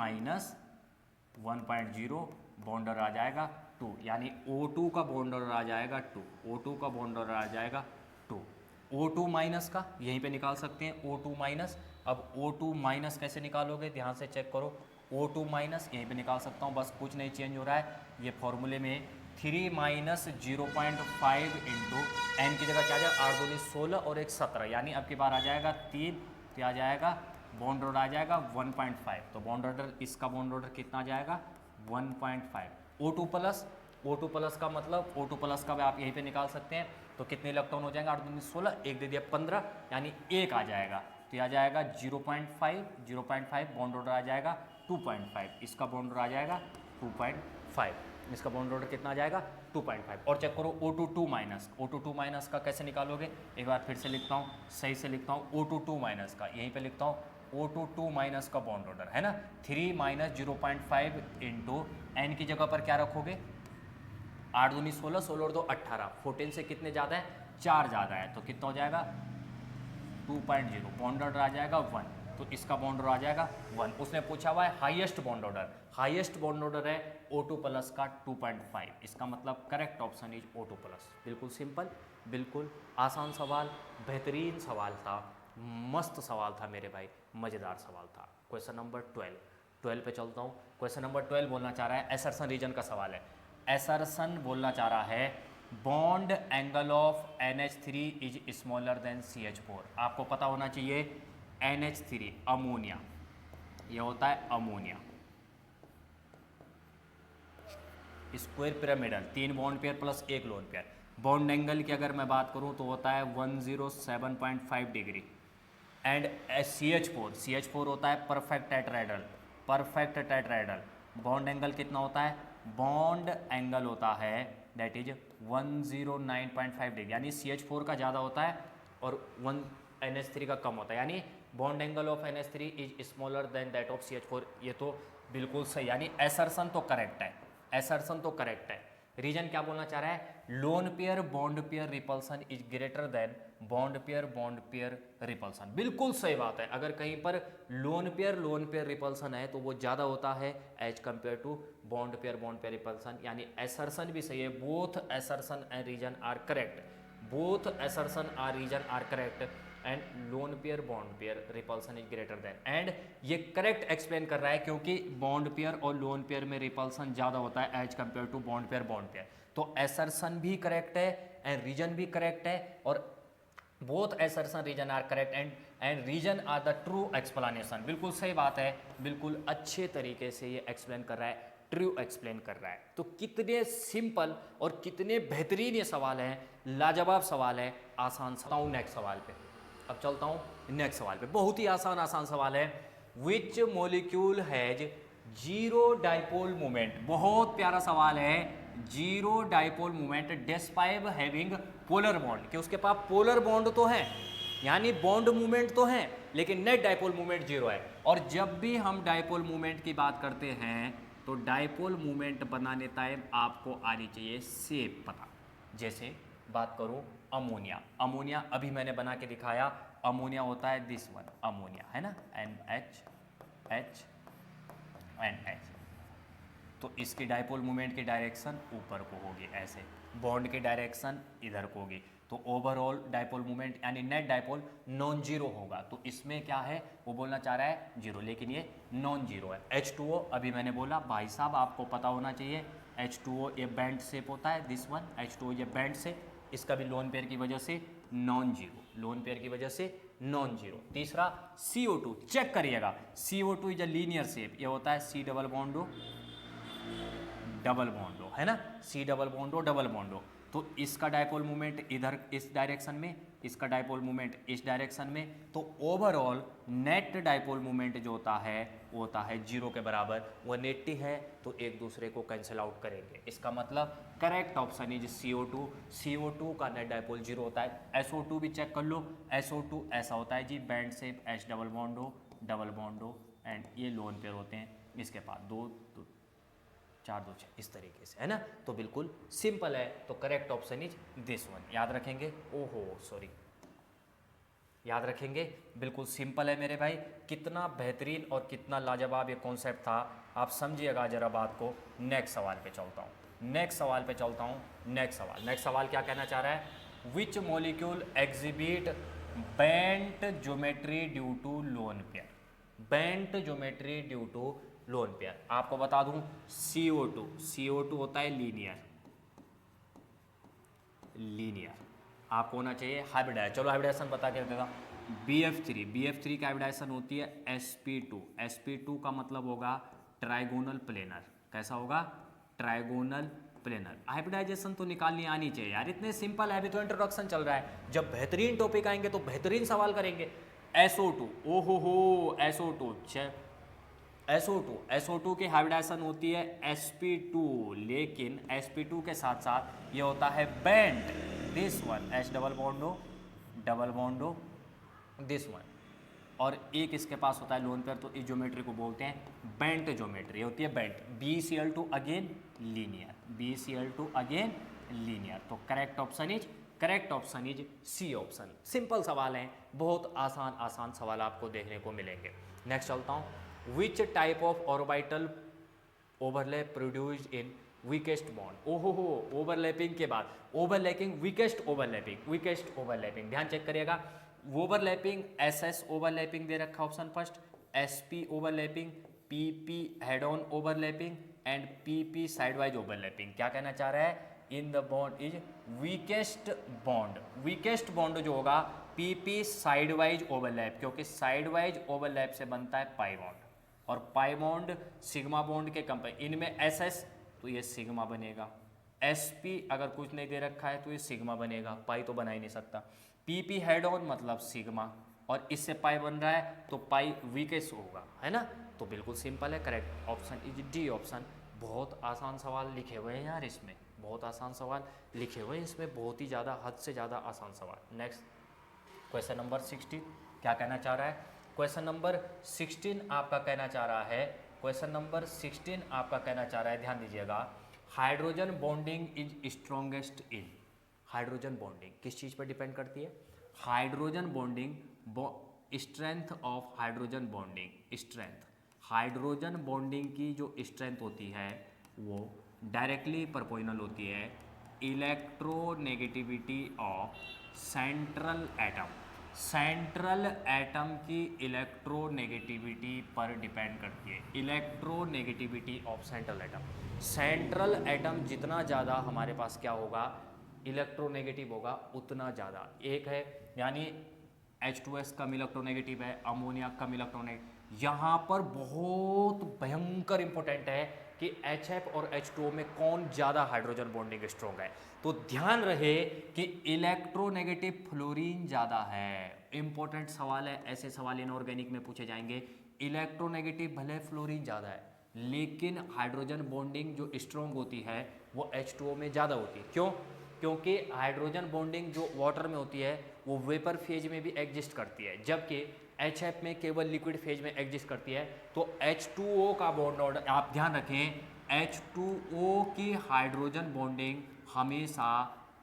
1.0, बॉन्ड ऑर्डर आ जाएगा 2, यानी O2 का बॉन्ड ऑर्डर आ जाएगा 2, O2 का बॉन्ड ऑर्डर आ जाएगा 2। O2 माइनस का यहीं पे निकाल सकते हैं, O2 माइनस। अब O2 माइनस कैसे निकालोगे, ध्यान से चेक करो, O2 माइनस यहीं पे निकाल सकता हूँ, बस कुछ नहीं चेंज हो रहा है ये फॉर्मूले में। 3 - 0.5 × n की जगह क्या आ जाएगा, 8 दूनी 16 और 1 17, यानी अब की बार आ जाएगा 3, तो आ जाएगा बॉन्ड ऑर्डर आ जाएगा 1.5। तो बॉन्ड ऑर्डर, इसका बॉन्ड ऑर्डर कितना आ जाएगा 1.5। O2 प्लस, O2 प्लस का मतलब O2 प्लस का आप यहीं पे निकाल सकते हैं, तो कितने इलेक्ट्रॉन हो जाएंगे, 8 दूनी 16, 1 दे दिया 15, यानी 1 आ जाएगा, तो आ जाएगा 0.5, 0.5 बॉन्ड ऑर्डर आ जाएगा 2.5, इसका बॉन्ड ऑर्डर आ जाएगा 2.5, इसका बॉन्ड ऑर्डर कितना आ जाएगा 2.5। और चेक करो O2 माइनस, O2 माइनस का कैसे निकालोगे, एक बार फिर से लिखता हूँ, सही से लिखता हूँ, O2 माइनस का यहीं पे लिखता हूँ, O2 माइनस का बॉन्ड ऑर्डर है ना, 3 - 0.5 × n की जगह पर क्या रखोगे, 8 दूनी 16, 16 और 2 18, 14 से कितने ज़्यादा है, 4 ज़्यादा है, तो कितना हो जाएगा 2.0, बॉन्ड ऑर्डर आ जाएगा 1, तो इसका बॉन्ड ऑर्डर आ जाएगा 1। उसने पूछा हुआ है highest bond order, highest bond order है O2 प्लस का 2.5, इसका मतलब correct option is O2 plus. बिल्कुल सिंपल, बिल्कुल आसान सवाल, बेहतरीन सवाल था, मस्त सवाल था मेरे भाई, मज़ेदार सवाल था। क्वेश्चन नंबर 12 पे चलता हूँ। क्वेश्चन नंबर 12 बोलना चाह रहा है, एसर्सन रीजन का सवाल है। एसर्सन बोलना चाह रहा है bond angle of NH3 is smaller than CH4। आपको पता होना चाहिए NH3 अमोनिया, ये होता है ammonia, square pyramidal, 3 bond pair plus 1 lone pair. Bond angle की अगर मैं बात करूं तो होता है 107.5 डिग्री। एंड CH4 होता है perfect tetrahedral, perfect tetrahedral. Bond angle कितना होता है, बॉन्ड एंगल होता है दैट इज 109.5 डिग्री, यानी CH4 का ज़्यादा होता है और NH3 का कम होता है, यानी bond angle of NH3 is smaller than that of CH4। ये तो बिल्कुल सही, यानी एसर्सन तो करेक्ट है, एसर्सन तो करेक्ट है। रीजन क्या बोलना चाह रहा है, lone pair bond pair repulsion is greater then bond pair repulsion. बिल्कुल सही बात है, अगर कहीं पर लोन पेयर रिपल्सन है तो वो ज़्यादा होता है as compare to bond pair repulsion, यानी एसर्सन भी सही है। Both assertion and reason are correct, both assertion are reason are correct and lone pair bond pair repulsion is greater than. And ये करेक्ट एक्सप्लेन कर रहा है क्योंकि bond pair और लोन पेयर में रिपल्सन ज़्यादा होता है as compare to bond pair. तो एसर्सन भी करेक्ट है एंड रीजन भी करेक्ट है, और both assertion reason are correct and reason are the true explanation. बिल्कुल सही बात है, बिल्कुल अच्छे तरीके से ये एक्सप्लेन कर रहा है ट्रू एक्सप्लेन कर रहा है। तो कितने सिंपल और कितने बेहतरीन ये सवाल है, लाजवाब सवाल है, आसान सवाल। नेक्स्ट सवाल पे अब चलता हूँ। नेक्स्ट सवाल पे बहुत ही आसान सवाल है। Which molecule has zero dipole moment. बहुत प्यारा सवाल है। Zero dipole moment despite having polar bond, कि उसके पास पोलर बॉन्ड तो है, यानी बॉन्ड मूवमेंट तो है, लेकिन नेट डाइपोल मूवमेंट जीरो है। और जब भी हम डाइपोल मूवमेंट की बात करते हैं तो डाइपोल मूवमेंट बनाने टाइम आपको आनी चाहिए शेप पता। जैसे बात करूं अमोनिया, अमोनिया अभी मैंने बना के दिखाया। अमोनिया होता है दिस वन, अमोनिया है ना, NH NH। तो इसकी डाइपोल मूवमेंट की डायरेक्शन ऊपर को होगी ऐसे, बॉन्ड की डायरेक्शन इधर को होगी। तो ओवरऑल डाइपोल मूवमेंट यानी नेट डाइपोल नॉन जीरो होगा। तो इसमें क्या है, वो बोलना चाह रहा है जीरो, लेकिन ये नॉन जीरो है। H2O अभी मैंने बोला भाई साहब आपको पता होना चाहिए, H2O ये बैंड शेप होता है, दिस वन H2O ये बैंड शेप, इसका भी लोन पेयर की वजह से नॉन जीरो, लोन पेयर की वजह से नॉन जीरो। तीसरा CO2, चेक करिएगा, CO2 is a linear shape, ये होता है C डबल बॉन्डो डबल बॉन्डो, है ना, C डबल बॉन्डो डबल बॉन्डो। तो इसका डाइपोल मूवमेंट इधर इस डायरेक्शन में, इसका डाइपोल मूवमेंट इस डायरेक्शन में। तो ओवरऑल नेट डाइपोल मूवमेंट जो होता है वो होता है जीरो के बराबर। 180 है तो एक दूसरे को कैंसिल आउट करेंगे। इसका मतलब correct option is CO2। CO2 का नेट डाइपोल जीरो होता है। SO2 भी चेक कर लो, SO2 ऐसा होता है जी, बैंड शेप H डबल बॉन्डो एंड ये लोन पेयर होते हैं, इसके पास दो 4 2 6 इस तरीके से, है ना। तो बिल्कुल सिंपल है। तो correct option is this one. याद रखेंगे, ओहो सॉरी, याद रखेंगे, बिल्कुल सिंपल है मेरे भाई। कितना बेहतरीन और कितना लाजवाब ये कॉन्सेप्ट था, आप समझिएगा जरा बात को। नेक्स्ट सवाल पे चलता हूँ, नेक्स्ट सवाल क्या कहना चाह रहा है, which molecule exhibit bent geometry due to lone pair. Bent geometry due to lone pair आपको बता दूं, CO2 होता है लीनियर आपको होना चाहिए हाइब्रिडाइजेशन। चलो हाइब्रिडाइजेशन बता के देगा। BF3 की हाइब्रिडाइजेशन होती है sp2 का मतलब होगा ट्राइगोनल प्लेनर। कैसा होगा, ट्राइगोनल प्लेनर। हाइब्रिडाइजेशन तो निकालनी आनी चाहिए यार, इतने सिंपल है। अभी तो इंट्रोडक्शन चल रहा है, जब बेहतरीन टॉपिक आएंगे तो बेहतरीन सवाल करेंगे। SO2, ओहो हो, SO2 की हाइब्रिडाइजेशन होती है sp2, लेकिन sp2 के साथ साथ ये होता है bent, this one H double बॉन्डो this one, और एक इसके पास होता है लोन पेयर। तो इस ज्योमेट्री को बोलते हैं बेंट ज्योमेट्री, होती है बेंट। BCl2 again linear. तो correct option is C option. Simple सवाल है, बहुत आसान सवाल आपको देखने को मिलेंगे। नेक्स्ट चलता हूँ। Which type of orbital overlap produced in weakest bond. ओहो हो, ओवरलैपिंग के बाद वीकेस्ट ओवरलैपिंग ध्यान चेक करिएगा। ओवरलैपिंग SS ओवरलैपिंग दे रखा option first, SP overlapping, PP head on overlapping and PP sideways overlapping. क्या कहना चाह रहा है, in the bond is weakest bond जो होगा PP साइडवाइज ओवरलैप, क्योंकि साइडवाइज ओवरलैप से बनता है पाई बॉन्ड, और पाई बॉन्ड सिग्मा बॉन्ड के कंपेयर। इनमें SS तो ये सिग्मा बनेगा, SP अगर कुछ नहीं दे रखा है तो ये सिग्मा बनेगा, पाई तो बना ही नहीं सकता। PP हेड ऑन मतलब सिग्मा, और इससे पाई बन रहा है तो पाई वीकेस्ट होगा, है ना। तो बिल्कुल सिंपल है, correct option is D option. बहुत आसान सवाल लिखे हुए हैं यार इसमें, बहुत आसान सवाल लिखे हुए हैं इसमें, बहुत ही ज़्यादा, हद से ज़्यादा आसान सवाल। नेक्स्ट क्वेश्चन नंबर 16 क्या कहना चाह रहा है, क्वेश्चन नंबर 16 आपका कहना चाह रहा है, ध्यान दीजिएगा। Hydrogen bonding is strongest in. Hydrogen bonding किस चीज़ पर डिपेंड करती है, hydrogen bonding, strength of hydrogen bonding, hydrogen bonding की जो स्ट्रेंथ होती है वो डायरेक्टली प्रोपोर्शनल होती है इलेक्ट्रोनेगेटिविटी ऑफ सेंट्रल एटम की इलेक्ट्रोनेगेटिविटी पर डिपेंड करती है। इलेक्ट्रोनेगेटिविटी ऑफ सेंट्रल एटम जितना ज़्यादा हमारे पास क्या होगा, इलेक्ट्रोनेगेटिव होगा, उतना ज़्यादा। एक है यानी H2S कम इलेक्ट्रोनेगेटिव है, अमोनिया कम इलेक्ट्रोनेगेटिव। यहाँ पर बहुत भयंकर इंपॉर्टेंट है कि HF और H2O में कौन ज़्यादा हाइड्रोजन बॉन्डिंग स्ट्रॉन्ग है, तो ध्यान रहे कि इलेक्ट्रोनेगेटिव फ्लोरीन ज़्यादा है। इंपॉर्टेंट सवाल है, ऐसे सवाल इनऑर्गेनिक में पूछे जाएंगे। इलेक्ट्रोनेगेटिव भले फ्लोरीन ज़्यादा है, लेकिन हाइड्रोजन बॉन्डिंग जो स्ट्रॉन्ग होती है वो H2O में ज़्यादा होती है। क्यों? क्योंकि हाइड्रोजन बॉन्डिंग जो वाटर में होती है वो वेपर फेज में भी एग्जिस्ट करती है, जबकि HF में केवल लिक्विड फेज में एग्जिस्ट करती है। तो H2O का बॉन्ड ऑर्डर आप ध्यान रखें, H2O की हाइड्रोजन बॉन्डिंग हमेशा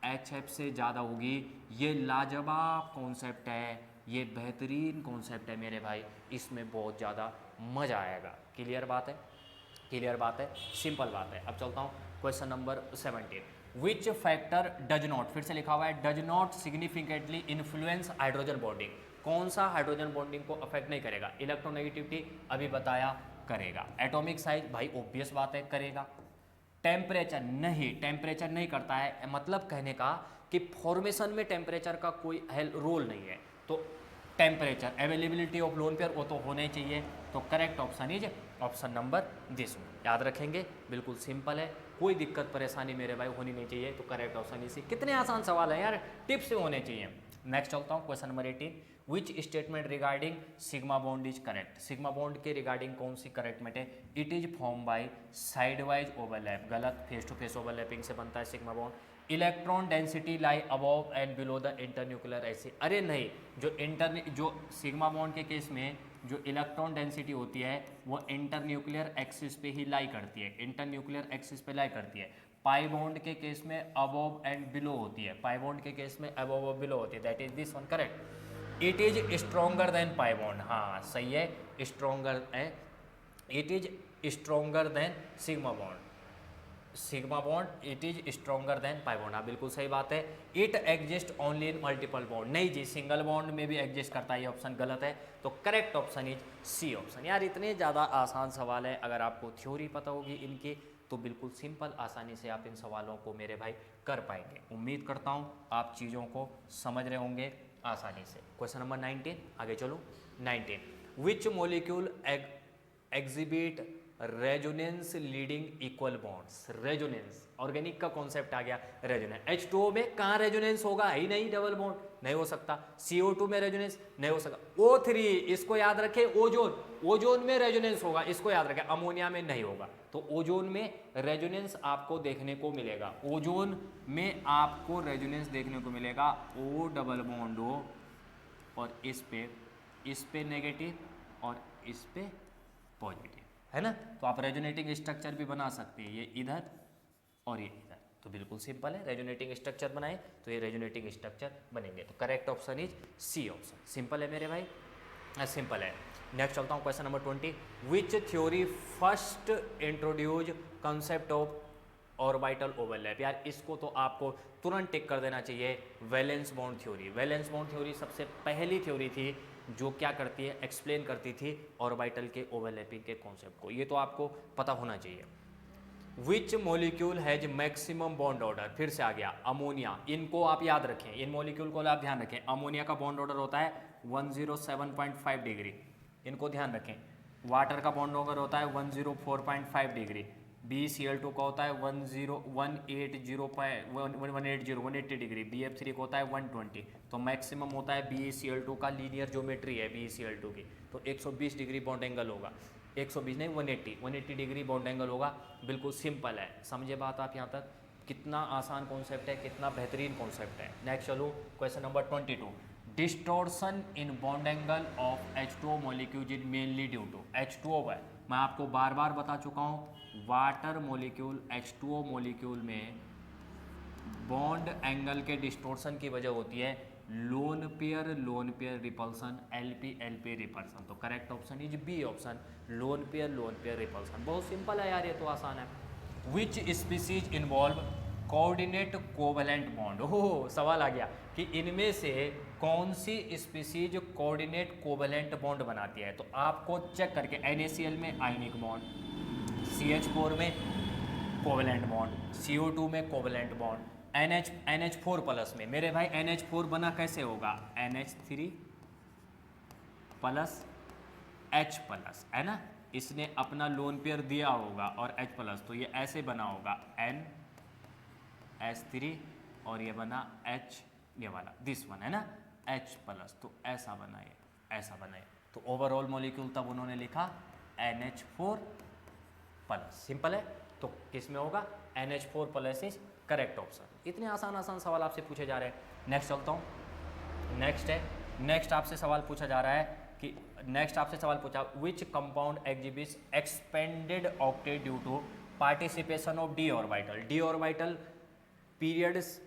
HF से ज़्यादा होगी। ये लाजवाब कॉन्सेप्ट है, ये बेहतरीन कॉन्सेप्ट है मेरे भाई, इसमें बहुत ज़्यादा मज़ा आएगा। क्लियर बात है? क्लियर बात है, सिंपल बात है। अब चलता हूँ question number 17। Which factor does not, फिर से लिखा हुआ है, does not significantly influence hydrogen bonding. कौन सा हाइड्रोजन बॉन्डिंग को अफेक्ट नहीं करेगा? इलेक्ट्रोनेगेटिविटी अभी बताया, करेगा। एटॉमिक साइज, भाई ऑब्वियस बात है करेगा। टेम्परेचर नहीं, टेम्परेचर नहीं करता है, मतलब कहने का कि फॉर्मेशन में टेम्परेचर का कोई रोल नहीं है। तो temperature, availability of lone pair वो तो होने चाहिए। तो correct option is option number this. याद रखेंगे, बिल्कुल सिंपल है, कोई दिक्कत परेशानी मेरे भाई होनी नहीं चाहिए। तो करेक्ट ऑप्शन इसी। कितने आसान सवाल है यार, टिप्स से होने चाहिए। नेक्स्ट चलता हूँ question number 18। Which statement regarding sigma bond is correct. Sigma bond के रिगार्डिंग कौन सी करेक्टमेंट है? It is form by side wise overlap. गलत, फेस टू फेस ओवरलैपिंग से बनता है sigma bond. Electron density lie above and below the internuclear ऐसे, अरे नहीं, जो सिग्मा बॉन्ड के केस में जो इलेक्ट्रॉन डेंसिटी होती है वो इंटरन्यूक्लियर एक्सिस पे ही लाई करती है, इंटरन्यूक्लियर एक्सिस पे लाई करती है। पाई बॉन्ड के केस में अबव एंड बिलो होती है, पाई बॉन्ड के केस में अबव और बिलो होती है। That is this one correct. It is stronger than pi bond, हाँ सही है, स्ट्रॉन्गर है। It is stronger then sigma bond, sigma bond it is stronger than pi bond, हाँ बिल्कुल सही बात है। It exist only in multiple bond, नहीं जी, सिंगल बॉन्ड में भी एग्जिस्ट करता है, ये ऑप्शन गलत है। तो correct option is C option. यार इतने ज़्यादा आसान सवाल है, अगर आपको थ्योरी पता होगी इनकी तो बिल्कुल सिंपल आसानी से आप इन सवालों को मेरे भाई कर पाएंगे। उम्मीद करता हूँ आप चीज़ों को समझ रहे होंगे आसानी से। क्वेश्चन नंबर 19, आगे चलो। 19, विच molecule exhibit resonance leading equal bonds. Resonance, organic का कॉन्सेप्ट आ गया, रेजोनेंस। H2O में कहाँ रेजोनेंस होगा? ही नहीं, डबल बॉन्ड नहीं हो सकता। CO2 में रेजोनेंस नहीं हो सकता। O3, इसको याद रखें, ओजोन, ओजोन में रेजोनेंस होगा, इसको याद रखें, अमोनिया में नहीं होगा। तो ओजोन में रेजोनेंस आपको देखने को मिलेगा, ओजोन में आपको रेजोनेंस देखने को मिलेगा। O डबल बॉन्ड O, और इस पे नेगेटिव और इस पे पॉजिटिव, है ना। तो आप रेजोनेटिंग स्ट्रक्चर भी बना सकते हैं, ये इधर और ये इधर। तो बिल्कुल सिंपल है, रेजोनेटिंग स्ट्रक्चर बनाए तो ये रेजोनेटिंग स्ट्रक्चर बनेंगे। तो correct option is C option. Simple है मेरे भाई, सिंपल है। नेक्स्ट चलता हूँ question number 20। Which theory first introduce concept of orbital overlap. यार इसको तो आपको तुरंत टिक कर देना चाहिए, valence bond theory. Valence bond theory सबसे पहली थ्योरी थी जो क्या करती है, एक्सप्लेन करती थी ऑर्बिटल के ओवरलैपिंग के कॉन्सेप्ट को, ये तो आपको पता होना चाहिए। विच molecule has maximum bond order, फिर से आ गया अमोनिया, इनको आप याद रखें, इन मोलिक्यूल को आप ध्यान रखें। अमोनिया का बॉन्ड ऑर्डर होता है 107.5 डिग्री, इनको ध्यान रखें। वाटर का बॉन्ड ऑर्डर होता है 104.5 डिग्री। BeCl2 का होता है 180 डिग्री। BF3 का होता है 120। तो मैक्सिमम होता है BeCl2 का, लीनियर ज्योमेट्री है BeCl2 की, तो 120 डिग्री बॉन्ड एंगल होगा। 120 नहीं, 180 डिग्री बॉन्ड एंगल होगा। बिल्कुल सिंपल है, समझे बात आप यहाँ तक? कितना आसान कॉन्सेप्ट है, कितना बेहतरीन कॉन्सेप्ट है। नेक्स्ट चलो question number 22। Distortion in bond angle of H2O molecule is mainly due to. H2O है, मैं आपको बार बार बता चुका हूँ, वाटर मॉलिक्यूल H2O मॉलिक्यूल में बॉन्ड एंगल के डिस्टॉर्शन की वजह होती है lone pair repulsion, LP repulsion. तो correct option is B option, lone pair repulsion. बहुत सिंपल है यार, ये तो आसान है। Which species involve coordinate covalent bond. Oh सवाल आ गया कि इनमें से कौन सी स्पीसीज कोऑर्डिनेट कोवैलेंट बॉन्ड बनाती है। तो आपको चेक करके, NaCl में आयनिक बॉन्ड, CH4 में कोवैलेंट बॉन्ड, CO2 में कोवैलेंट बॉन्ड, NH4 प्लस में, मेरे भाई NH4 बना कैसे होगा, NH3 प्लस H प्लस, है ना। इसने अपना लोन पेयर दिया होगा और H प्लस, तो ये ऐसे बना होगा NH3 और ये बना H, ये वाला दिस वन है ना H प्लस, तो ऐसा बना ये, ऐसा बना ये। तो ओवरऑल मॉलिक्यूल तब उन्होंने लिखा NH4 प्लस। सिंपल है, तो किस में होगा NH4 plus is correct option. इतने आसान आसान सवाल आपसे पूछे जा रहे हैं। नेक्स्ट चलता हूँ, नेक्स्ट है, नेक्स्ट आपसे सवाल पूछा जा रहा है कि नेक्स्ट आपसे सवाल पूछा which compound exhibits expanded octet due to participation of d orbital. D orbital periods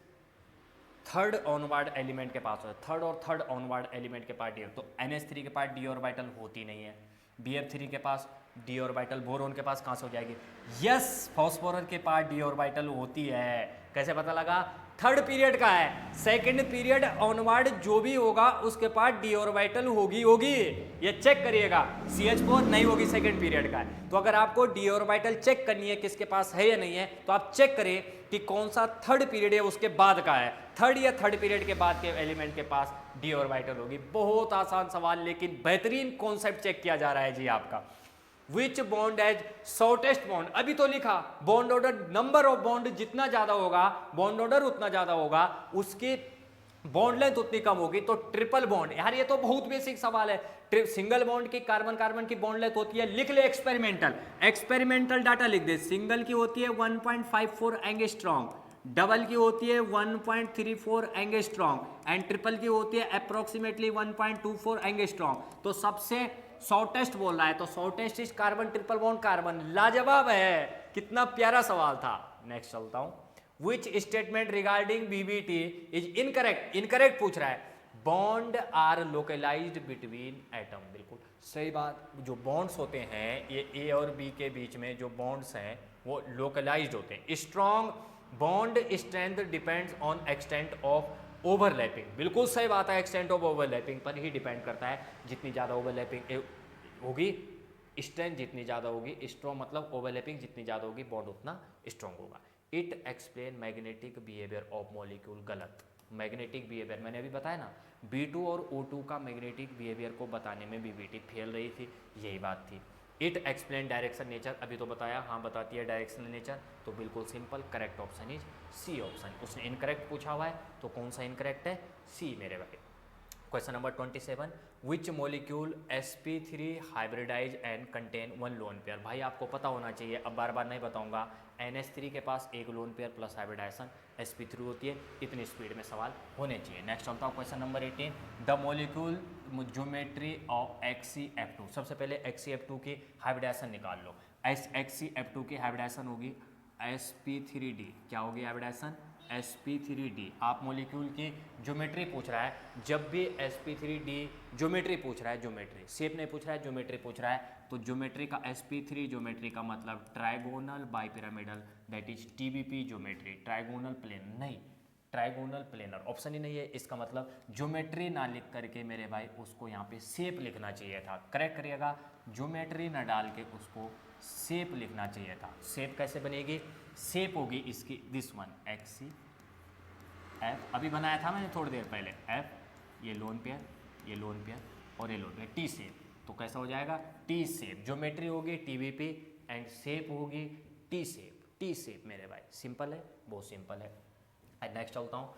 third onward element के पास होता है, थर्ड और थर्ड ऑनवर्ड एलिमेंट के पास डी, तो NH3 के पास डी ऑर्बिटल होती नहीं है, BF3 के पास डी ऑर्बिटल, बोरोन के पास कहाँ से हो जाएगी, यस फॉस्फोरस के पास डी ऑर्बिटल होती है। कैसे पता लगा, थर्ड पीरियड का है, सेकंड पीरियड ऑनवर्ड जो भी होगा उसके पास डी ऑर्बिटल होगी होगी, ये चेक करिएगा। CH4 नहीं होगी, सेकंड पीरियड का है। तो अगर आपको डी ऑर्बिटल चेक करनी है किसके पास है या नहीं है, तो आप चेक करें कि कौन सा थर्ड पीरियड है उसके बाद का है, थर्ड या थर्ड पीरियड के बाद के एलिमेंट के पास डी ऑर्बिटल होगी। बहुत आसान सवाल, लेकिन बेहतरीन कॉन्सेप्ट चेक किया जा रहा है जी आपका। Which bond as shortest bond, अभी तो लिखा bond order, number of bond जितना ज्यादा होगा बॉन्ड ऑर्डर उतना ज्यादा होगा, उसकी बॉन्ड लेंथ उतनी कम होगी। तो ट्रिपल बॉन्ड, यार ये तो बहुत बेसिक सवाल है। सिंगल बॉन्ड की कार्बन कार्बन की बॉन्ड लेंथ होती है, लिख ले एक्सपेरिमेंटल, एक्सपेरिमेंटल डाटा लिख दे। सिंगल की होती है 1.54 एंगस्ट्रॉम, डबल की होती है 1.34 एंगस्ट्रॉम एंड ट्रिपल की होती है अप्रोक्सीमेटली 1.24 एंगस्ट्रॉम। तो सबसे शॉर्टेस्ट बोल रहा है, तो shortest is carbon, triple bond carbon. लाजवाब है, कितना प्यारा सवाल था। नेक्स्ट चलता हूं, which statement regarding BBT is incorrect, incorrect पूछ रहा है। Bond are localised between atom, बिल्कुल सही बात। जो बॉन्ड्स होते हैं ये A और B के बीच में जो बॉन्ड्स हैं वो लोकलाइज्ड होते हैं। Strong bond strength depends on extent of overlapping, बिल्कुल सही बात है, एक्सटेंट ऑफ ओवरलैपिंग पर ही डिपेंड करता है। जितनी ज़्यादा ओवरलैपिंग होगी स्ट्रेंथ जितनी ज़्यादा होगी, स्ट्रॉन्ग मतलब ओवरलैपिंग जितनी ज़्यादा होगी बॉन्ड उतना स्ट्रॉन्ग होगा। It explain magnetic behaviour of molecule, गलत। मैग्नेटिक बिहेवियर मैंने अभी बताया ना, B2 और O2 का मैग्नेटिक बिहेवियर को बताने में BBT फेल रही थी, यही बात थी। इट एक्सप्लेन डायरेक्शन नेचर, अभी तो बताया, हाँ बताती है डायरेक्शन नेचर, तो बिल्कुल simple, correct option is C option. उसने इनकरेक्ट पूछा हुआ है, तो कौन सा इनकरेक्ट है, C मेरे भाई। Question number 27, which molecule sp3 hybridise and contain 1 lone pair. भाई आपको पता होना चाहिए, अब बार बार नहीं बताऊंगा। NH3 के पास एक lone pair plus hybridisation sp3 होती है, इतनी स्पीड में सवाल होने चाहिए। नेक्स्ट चलता हूँ, question number 18, the molecule geometry of HCF2। सबसे पहले HCF2 की हाइब्रिडाइजेशन निकाल लो। HCF2 की हाइब्रिडाइजेशन होगी sp3d, क्या होगी हाइब्रिडाइजेशन, sp3d। आप मॉलिक्यूल की ज्योमेट्री पूछ रहा है, जब भी sp3d ज्योमेट्री पूछ रहा है, ज्योमेट्री शेप नहीं पूछ रहा है, ज्योमेट्री पूछ रहा है, तो ज्योमेट्री का sp3 ज्योमेट्री का मतलब trigonal bipyramidal, that is TBP geometry. Trigonal plane नहीं, ट्राइगोनल प्लेनर ऑप्शन ही नहीं है। इसका मतलब ज्योमेट्री ना लिख करके मेरे भाई उसको यहाँ पे शेप लिखना चाहिए था। करेक्ट करिएगा, ज्योमेट्री ना डाल के उसको शेप लिखना चाहिए था। शेप कैसे बनेगी, शेप होगी इसकी दिस वन HCF, अभी बनाया था मैंने थोड़ी देर पहले, F ये लोन पेयर, ये लोन पेयर और ये लोन पेयर, T शेप। तो कैसा हो जाएगा, T शेप। ज्योमेट्री होगी TBP एंड शेप होगी T शेप, T शेप मेरे भाई। सिंपल है, बहुत सिंपल है। नेक्स्ट चलता हूँ,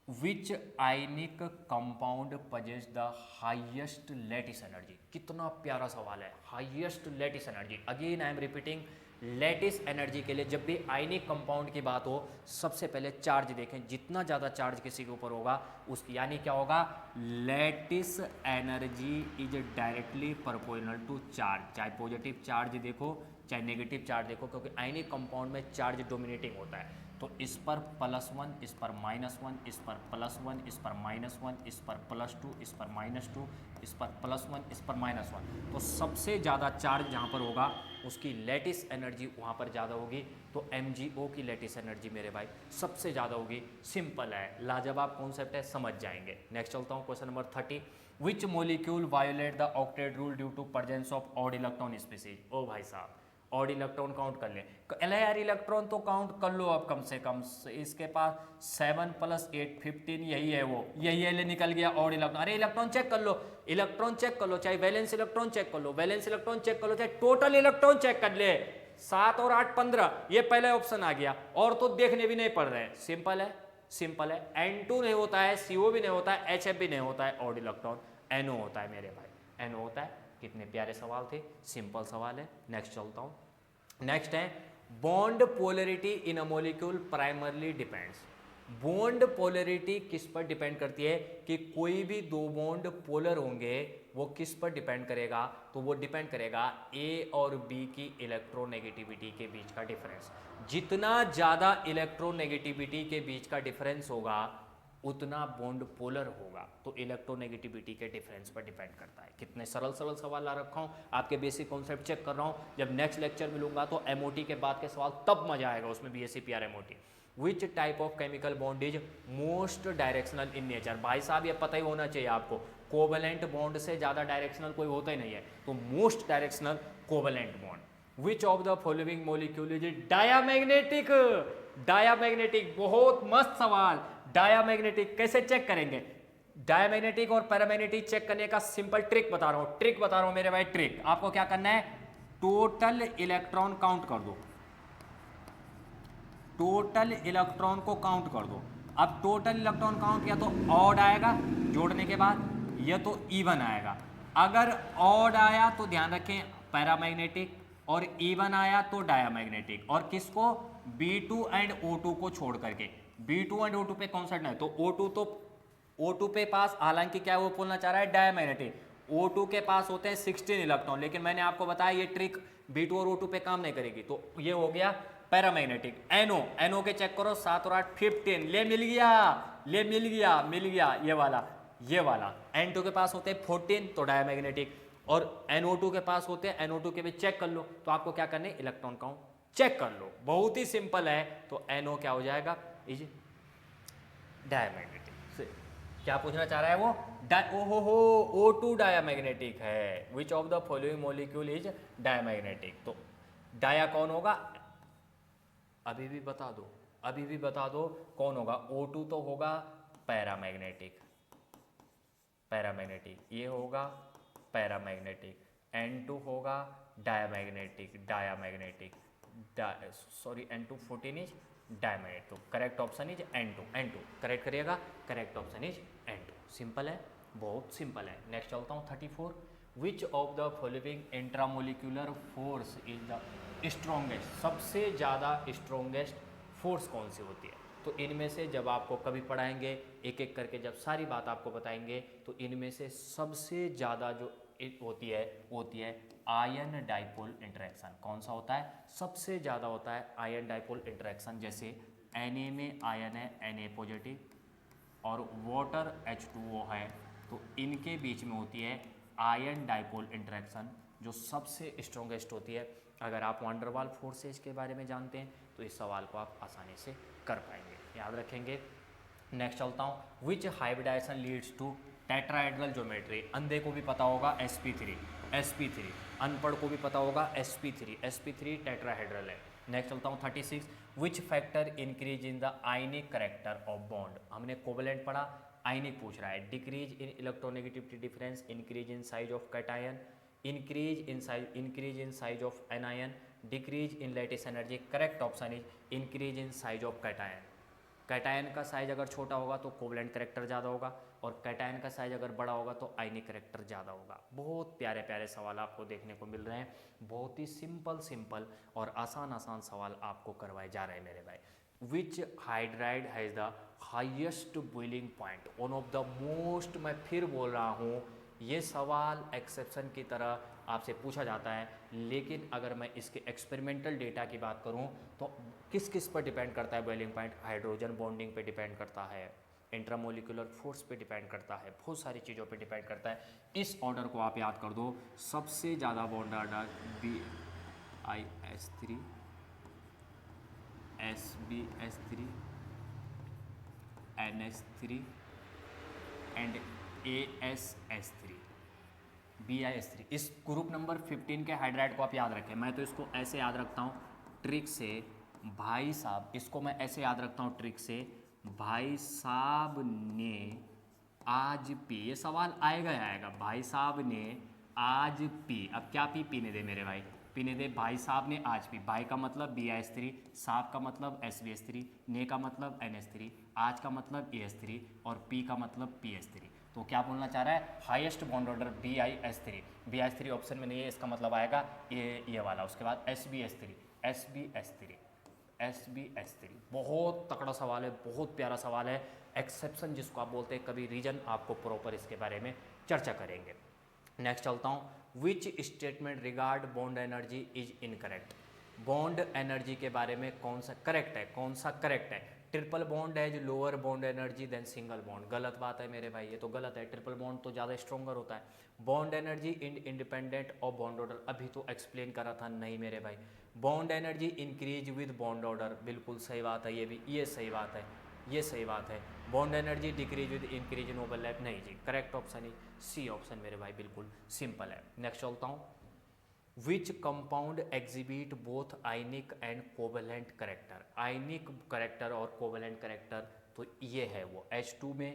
which ionic compound possesses the highest lattice energy. कितना प्यारा सवाल है, highest lattice energy. Again I am repeating, lattice energy के लिए जब भी आयनिक कंपाउंड की बात हो, सबसे पहले चार्ज देखें, जितना ज़्यादा चार्ज किसी के ऊपर होगा उसकी, यानी क्या होगा, lattice energy is directly proportional to charge. चाहे पॉजिटिव चार्ज देखो चाहे नेगेटिव चार्ज देखो, क्योंकि आयनिक कंपाउंड में चार्ज डोमिनेटिंग होता है। तो इस पर +1, इस पर -1, इस पर +1, इस पर -1, इस पर +2, इस पर -2, इस पर +1, इस पर -1। तो सबसे ज़्यादा चार्ज जहाँ पर होगा उसकी लैटिस एनर्जी वहाँ पर ज़्यादा होगी। तो MgO की लैटिस एनर्जी मेरे भाई सबसे ज़्यादा होगी। सिंपल है, लाजवाब कॉन्सेप्ट है, समझ जाएंगे। नेक्स्ट चलता हूँ, question number 30, which molecule violate the octet rule due to presence of odd electron species. ओ भाई साहब, ऑड इलेक्ट्रॉन काउंट कर ले। अरे यार इलेक्ट्रॉन तो काउंट कर लो अब कम से कम, इसके पास 7 + 8 15 यही है, वो यही है, ले निकल गया ऑड इलेक्ट्रॉन। अरे इलेक्ट्रॉन चेक कर लो, इलेक्ट्रॉन चेक कर लो, चाहे वैलेंस इलेक्ट्रॉन चेक कर लो, वैलेंस इलेक्ट्रॉन चेक कर लो, चाहे टोटल इलेक्ट्रॉन चेक कर ले। 7 और 8 15, ये पहला ऑप्शन आ गया, और तो देखने भी नहीं पड़ रहे हैं। सिंपल है, सिंपल है। N2 नहीं होता है, CO भी नहीं होता है, HF भी नहीं होता है, ऑड इलेक्ट्रॉन NO होता है मेरे भाई, NO होता है। कितने प्यारे सवाल थे, सिंपल सवाल है। नेक्स्ट चलता हूँ। नेक्स्ट है bond polarity in a molecule primarily depends. Bond polarity किस पर डिपेंड करती है, कि कोई भी दो बॉन्ड पोलर होंगे, वो किस पर डिपेंड करेगा, तो वो डिपेंड करेगा ए और बी की इलेक्ट्रोनेगेटिविटी के बीच का डिफरेंस। जितना ज़्यादा इलेक्ट्रोनेगेटिविटी के बीच का डिफरेंस होगा उतना बॉन्ड पोलर होगा, तो इलेक्ट्रोनेगेटिविटी के डिफरेंस पर डिपेंड करता है। कितने सरल सरल सवाल ला रखा हूँ, आपके बेसिक कॉन्सेप्ट चेक कर रहा हूँ। जब नेक्स्ट लेक्चर मिलूंगा तो एमओटी के बाद के सवाल तब मजा आएगा, उसमें BSc-PR MOT. Which type of chemical bond is most directional in nature. भाई साहब ये पता ही होना चाहिए आपको, कोवेलेंट बॉन्ड से ज़्यादा डायरेक्शनल कोई होता ही नहीं है, तो most directional covalent bond. Which of the following molecule is diamagnetic. Diamagnetic, बहुत मस्त सवाल। डायामैग्नेटिक कैसे चेक करेंगे? डायामैग्नेटिक और पैरामैग्नेटिक चेक करने का सिंपल ट्रिक बता रहा हूं, ट्रिक बता रहा हूं मेरे भाई, ट्रिक। आपको क्या करना है, टोटल इलेक्ट्रॉन काउंट कर दो, टोटल इलेक्ट्रॉन को काउंट कर दो। अब टोटल इलेक्ट्रॉन काउंट किया तो ऑड आएगा जोड़ने के बाद, यह तो इवन आएगा। अगर ऑड आया तो ध्यान रखें पैरामैग्नेटिक, और इवन आया तो डायामैग्नेटिक। और किसको? B2 एंड O2 को छोड़ करके। B2 एंड O2 पे कौन सा है, तो O2 पे पास, हालांकि क्या वो बोलना चाह रहा है डायामैग्नेटिक। O2 के पास होते हैं 16 इलेक्ट्रॉन, लेकिन मैंने आपको बताया ये ट्रिक B2 और O2 पे काम नहीं करेगी, तो ये हो गया पैरामैग्नेटिक। NO के चेक करो, 7 और 8 15, ले मिल गया, ले मिल गया, मिल गया, ये वाला। N2 के पास होते हैं 14, तो डायामैग्नेटिक। और NO2 के पास होते हैं, NO2 के भी चेक कर लो, तो आपको क्या करना है, इलेक्ट्रॉन काउंट चेक कर लो, बहुत ही सिंपल है। तो NO क्या हो जाएगा, इज डायामैग्नेटिक। क्या पूछना चाह रहा है वो, O2 डायामैग्नेटिक है। विच of the following molecule is diamagnetic, तो डाया कौन होगा, अभी भी बता दो, अभी भी बता दो कौन होगा। O2 तो होगा पैरामैग्नेटिक, पैरामैग्नेटिक, ये होगा पैरामैग्नेटिक। N2 होगा diamagnetic, diamagnetic, sorry N2 14 is diamagnetic, तो correct option is N2 correct करिएगा, correct option is N2। Simple है, बहुत सिंपल है। नेक्स्ट चलता हूँ 34। Which of the following intramolecular force is the strongest. सबसे ज़्यादा स्ट्रोंगेस्ट फोर्स कौन सी होती है, तो इनमें से जब आपको कभी पढ़ाएंगे एक एक करके, जब सारी बात आपको बताएंगे, तो इनमें से सबसे ज़्यादा जो होती है आयन डाइपोल इंटरेक्शन। कौन सा होता है, सबसे ज़्यादा होता है आयन डाइपोल इंटरेक्शन। जैसे Na में आयन है Na पॉजिटिव, और वाटर H2O है, तो इनके बीच में होती है आयन डाइपोल इंटरेक्शन, जो सबसे स्ट्रॉन्गेस्ट होती है। अगर आप वान डर वाल फोर्सेज के बारे में जानते हैं तो इस सवाल को आप आसानी से कर पाएंगे, याद रखेंगे। नेक्स्ट चलता हूँ। Which hybridisation leads to tetrahedral geometry. अंधे को भी पता होगा sp3, अनपढ़ को भी पता होगा sp3 टेट्राहेड्रल है। नेक्स्ट चलता हूँ 36। Which factor increase in the ionic character of bond. हमने कोवेलेंट पढ़ा, आयनिक पूछ रहा है। Decrease in electronegativity difference, increase in size of cation, increase in size of anion, decrease in lattice energy. Correct option is increase in size of cation. Cation का size अगर छोटा होगा तो कोवेलेंट करेक्टर ज़्यादा होगा, और कैटायन का size अगर बड़ा होगा तो आयनिक करेक्टर ज़्यादा होगा। बहुत प्यारे प्यारे सवाल आपको देखने को मिल रहे हैं, बहुत ही सिंपल और आसान सवाल आपको करवाए जा रहे हैं मेरे भाई। Which hydride has the highest boiling point, one of the most, मैं फिर बोल रहा हूँ ये सवाल एक्सेप्शन की तरह आपसे पूछा जाता है, लेकिन अगर मैं इसके एक्सपेरिमेंटल डेटा की बात करूं तो किस किस पर डिपेंड करता है बॉइलिंग पॉइंट, हाइड्रोजन बॉन्डिंग पे डिपेंड करता है, इंट्रामोलिकुलर फोर्स पे डिपेंड करता है, बहुत सारी चीज़ों पे डिपेंड करता है। इस ऑर्डर को आप याद कर दो, सबसे ज़्यादा bond order BIS3, SBS3, NS3 and ASS3। BiS3। इस ग्रुप नंबर 15 के हाइड्राइड को आप याद रखें। मैं तो इसको ऐसे याद रखता हूँ ट्रिक से, भाई साहब इसको मैं ऐसे याद रखता हूँ ट्रिक से, भाई साहब ने आज पी, ये सवाल आएगा ही आएगा, भाई साहब ने आज पी। अब क्या पी, पीने दे मेरे भाई, पीने दे। भाई साहब ने आज पी, भाई का मतलब BiS3, साहब का मतलब SbS3, ने का मतलब NH3, आज का मतलब ES3 और पी का मतलब PS3। तो क्या बोलना चाह रहा है, highest bond order BiS3। BiS3 option में नहीं है, इसका मतलब आएगा ये वाला। उसके बाद SbS3। बहुत तगड़ा सवाल है, बहुत प्यारा सवाल है। एक्सेप्शन जिसको आप बोलते हैं, कभी रीजन आपको प्रॉपर इसके बारे में चर्चा करेंगे। नेक्स्ट चलता हूँ, which statement regard bond energy is incorrect. Bond energy के बारे में कौन सा करेक्ट है, कौन सा करेक्ट है। ट्रिपल बॉन्ड है जो lower bond energy than single bond, गलत बात है मेरे भाई, ये तो गलत है। ट्रिपल बॉन्ड तो ज़्यादा स्ट्रॉन्गर होता है। Bond energy independent of bond order, अभी तो एक्सप्लेन करा था, नहीं मेरे भाई। Bond energy increase with bond order, बिल्कुल सही बात है, ये भी ये सही बात है, ये सही बात है। Bond energy decrease with increase in overlap, नहीं जी, करेक्ट ऑप्शन ही सी ऑप्शन मेरे भाई, बिल्कुल सिंपल है। नेक्स्ट चलता हूँ, which compound exhibit both ionic and covalent character. Ionic character और कोवेलेंट करेक्टर, तो ये है वो, H2 में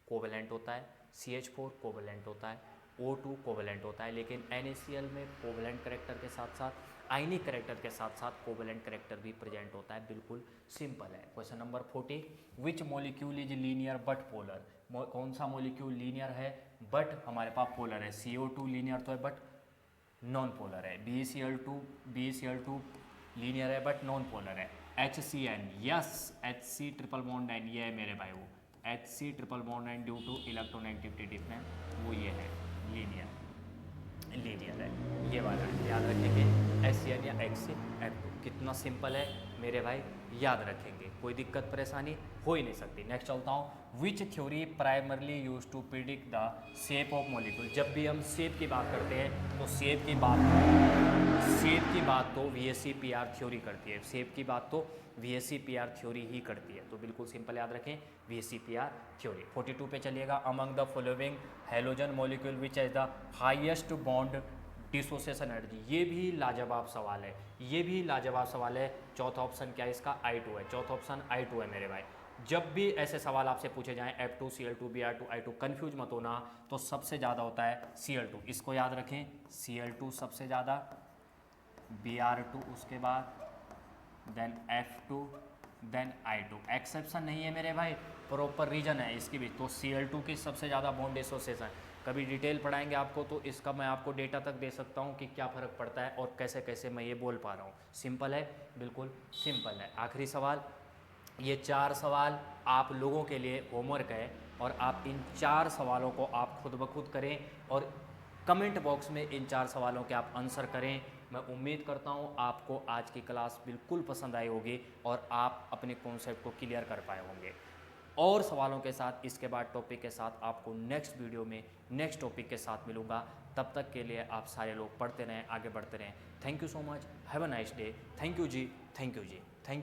कोवेलेंट होता है, CH4 कोवेलेंट होता है, O2 कोवेलेंट होता है, लेकिन NaCl में कोवेलेंट करेक्टर के साथ साथ आयनिक करेक्टर के साथ साथ कोवेलेंट करेक्टर भी प्रेजेंट होता है, बिल्कुल सिंपल है। Question number 40, which molecule is linear but polar. कौन सा मॉलिक्यूल लीनियर है बट हमारे पास पोलर है। CO2 लीनियर तो है बट नॉन पोलर है। BeCl2 लीनियर है बट नॉन पोलर है। HCN, yes, HC triple bond N, ये है मेरे भाई वो HC triple bond N due to electronegativity difference, वो ये है लीनियर है, ये वाला याद रखेंगे। HCN या HCF2, कितना सिंपल है मेरे भाई, याद रखेंगे, कोई दिक्कत परेशानी हो ही नहीं सकती। नेक्स्ट चलता हूँ, which theory primarily use to predict the shape of molecule. जब भी हम शेप की बात करते हैं तो शेप की बात तो VSEPR थ्योरी करती है, शेप की बात तो VSEPR थ्योरी ही करती है, तो बिल्कुल सिंपल याद रखें, VSEPR थ्योरी। 42 पे चलिएगा, among the following halogen molecule which has the highest bond dissociation energy. ये भी लाजवाब सवाल है, ये भी लाजवाब सवाल है। चौथा ऑप्शन क्या है इसका, I2 है, चौथा ऑप्शन I2 है मेरे भाई। जब भी ऐसे सवाल आपसे पूछे जाएं F2 Cl2 Br2 I2, confuse मत होना, तो सबसे ज़्यादा होता है Cl2, इसको याद रखें, Cl2 सबसे ज़्यादा, Br2 उसके बाद, then F2, then I2। Exception नहीं है मेरे भाई, प्रॉपर रीजन है इसकी भी। तो Cl2 की सबसे ज़्यादा बॉन्ड एसोसिएशन, कभी डिटेल पढ़ाएंगे आपको तो इसका मैं आपको डेटा तक दे सकता हूँ कि क्या फ़र्क पड़ता है और कैसे कैसे मैं ये बोल पा रहा हूँ। सिंपल है, बिल्कुल सिंपल है। आखिरी सवाल, ये 4 सवाल आप लोगों के लिए होमवर्क है और आप इन 4 सवालों को आप खुद ब खुद करें और कमेंट बॉक्स में इन 4 सवालों के आप आंसर करें। मैं उम्मीद करता हूँ आपको आज की क्लास बिल्कुल पसंद आई होगी और आप अपने कॉन्सेप्ट को क्लियर कर पाए होंगे। और सवालों के साथ इसके बाद टॉपिक के साथ आपको नेक्स्ट वीडियो में नेक्स्ट टॉपिक के साथ मिलूंगा। तब तक के लिए आप सारे लोग पढ़ते रहें, आगे बढ़ते रहें। Thank you so much, have a nice day. Thank you जी, थैंक यू जी, थैंक यू।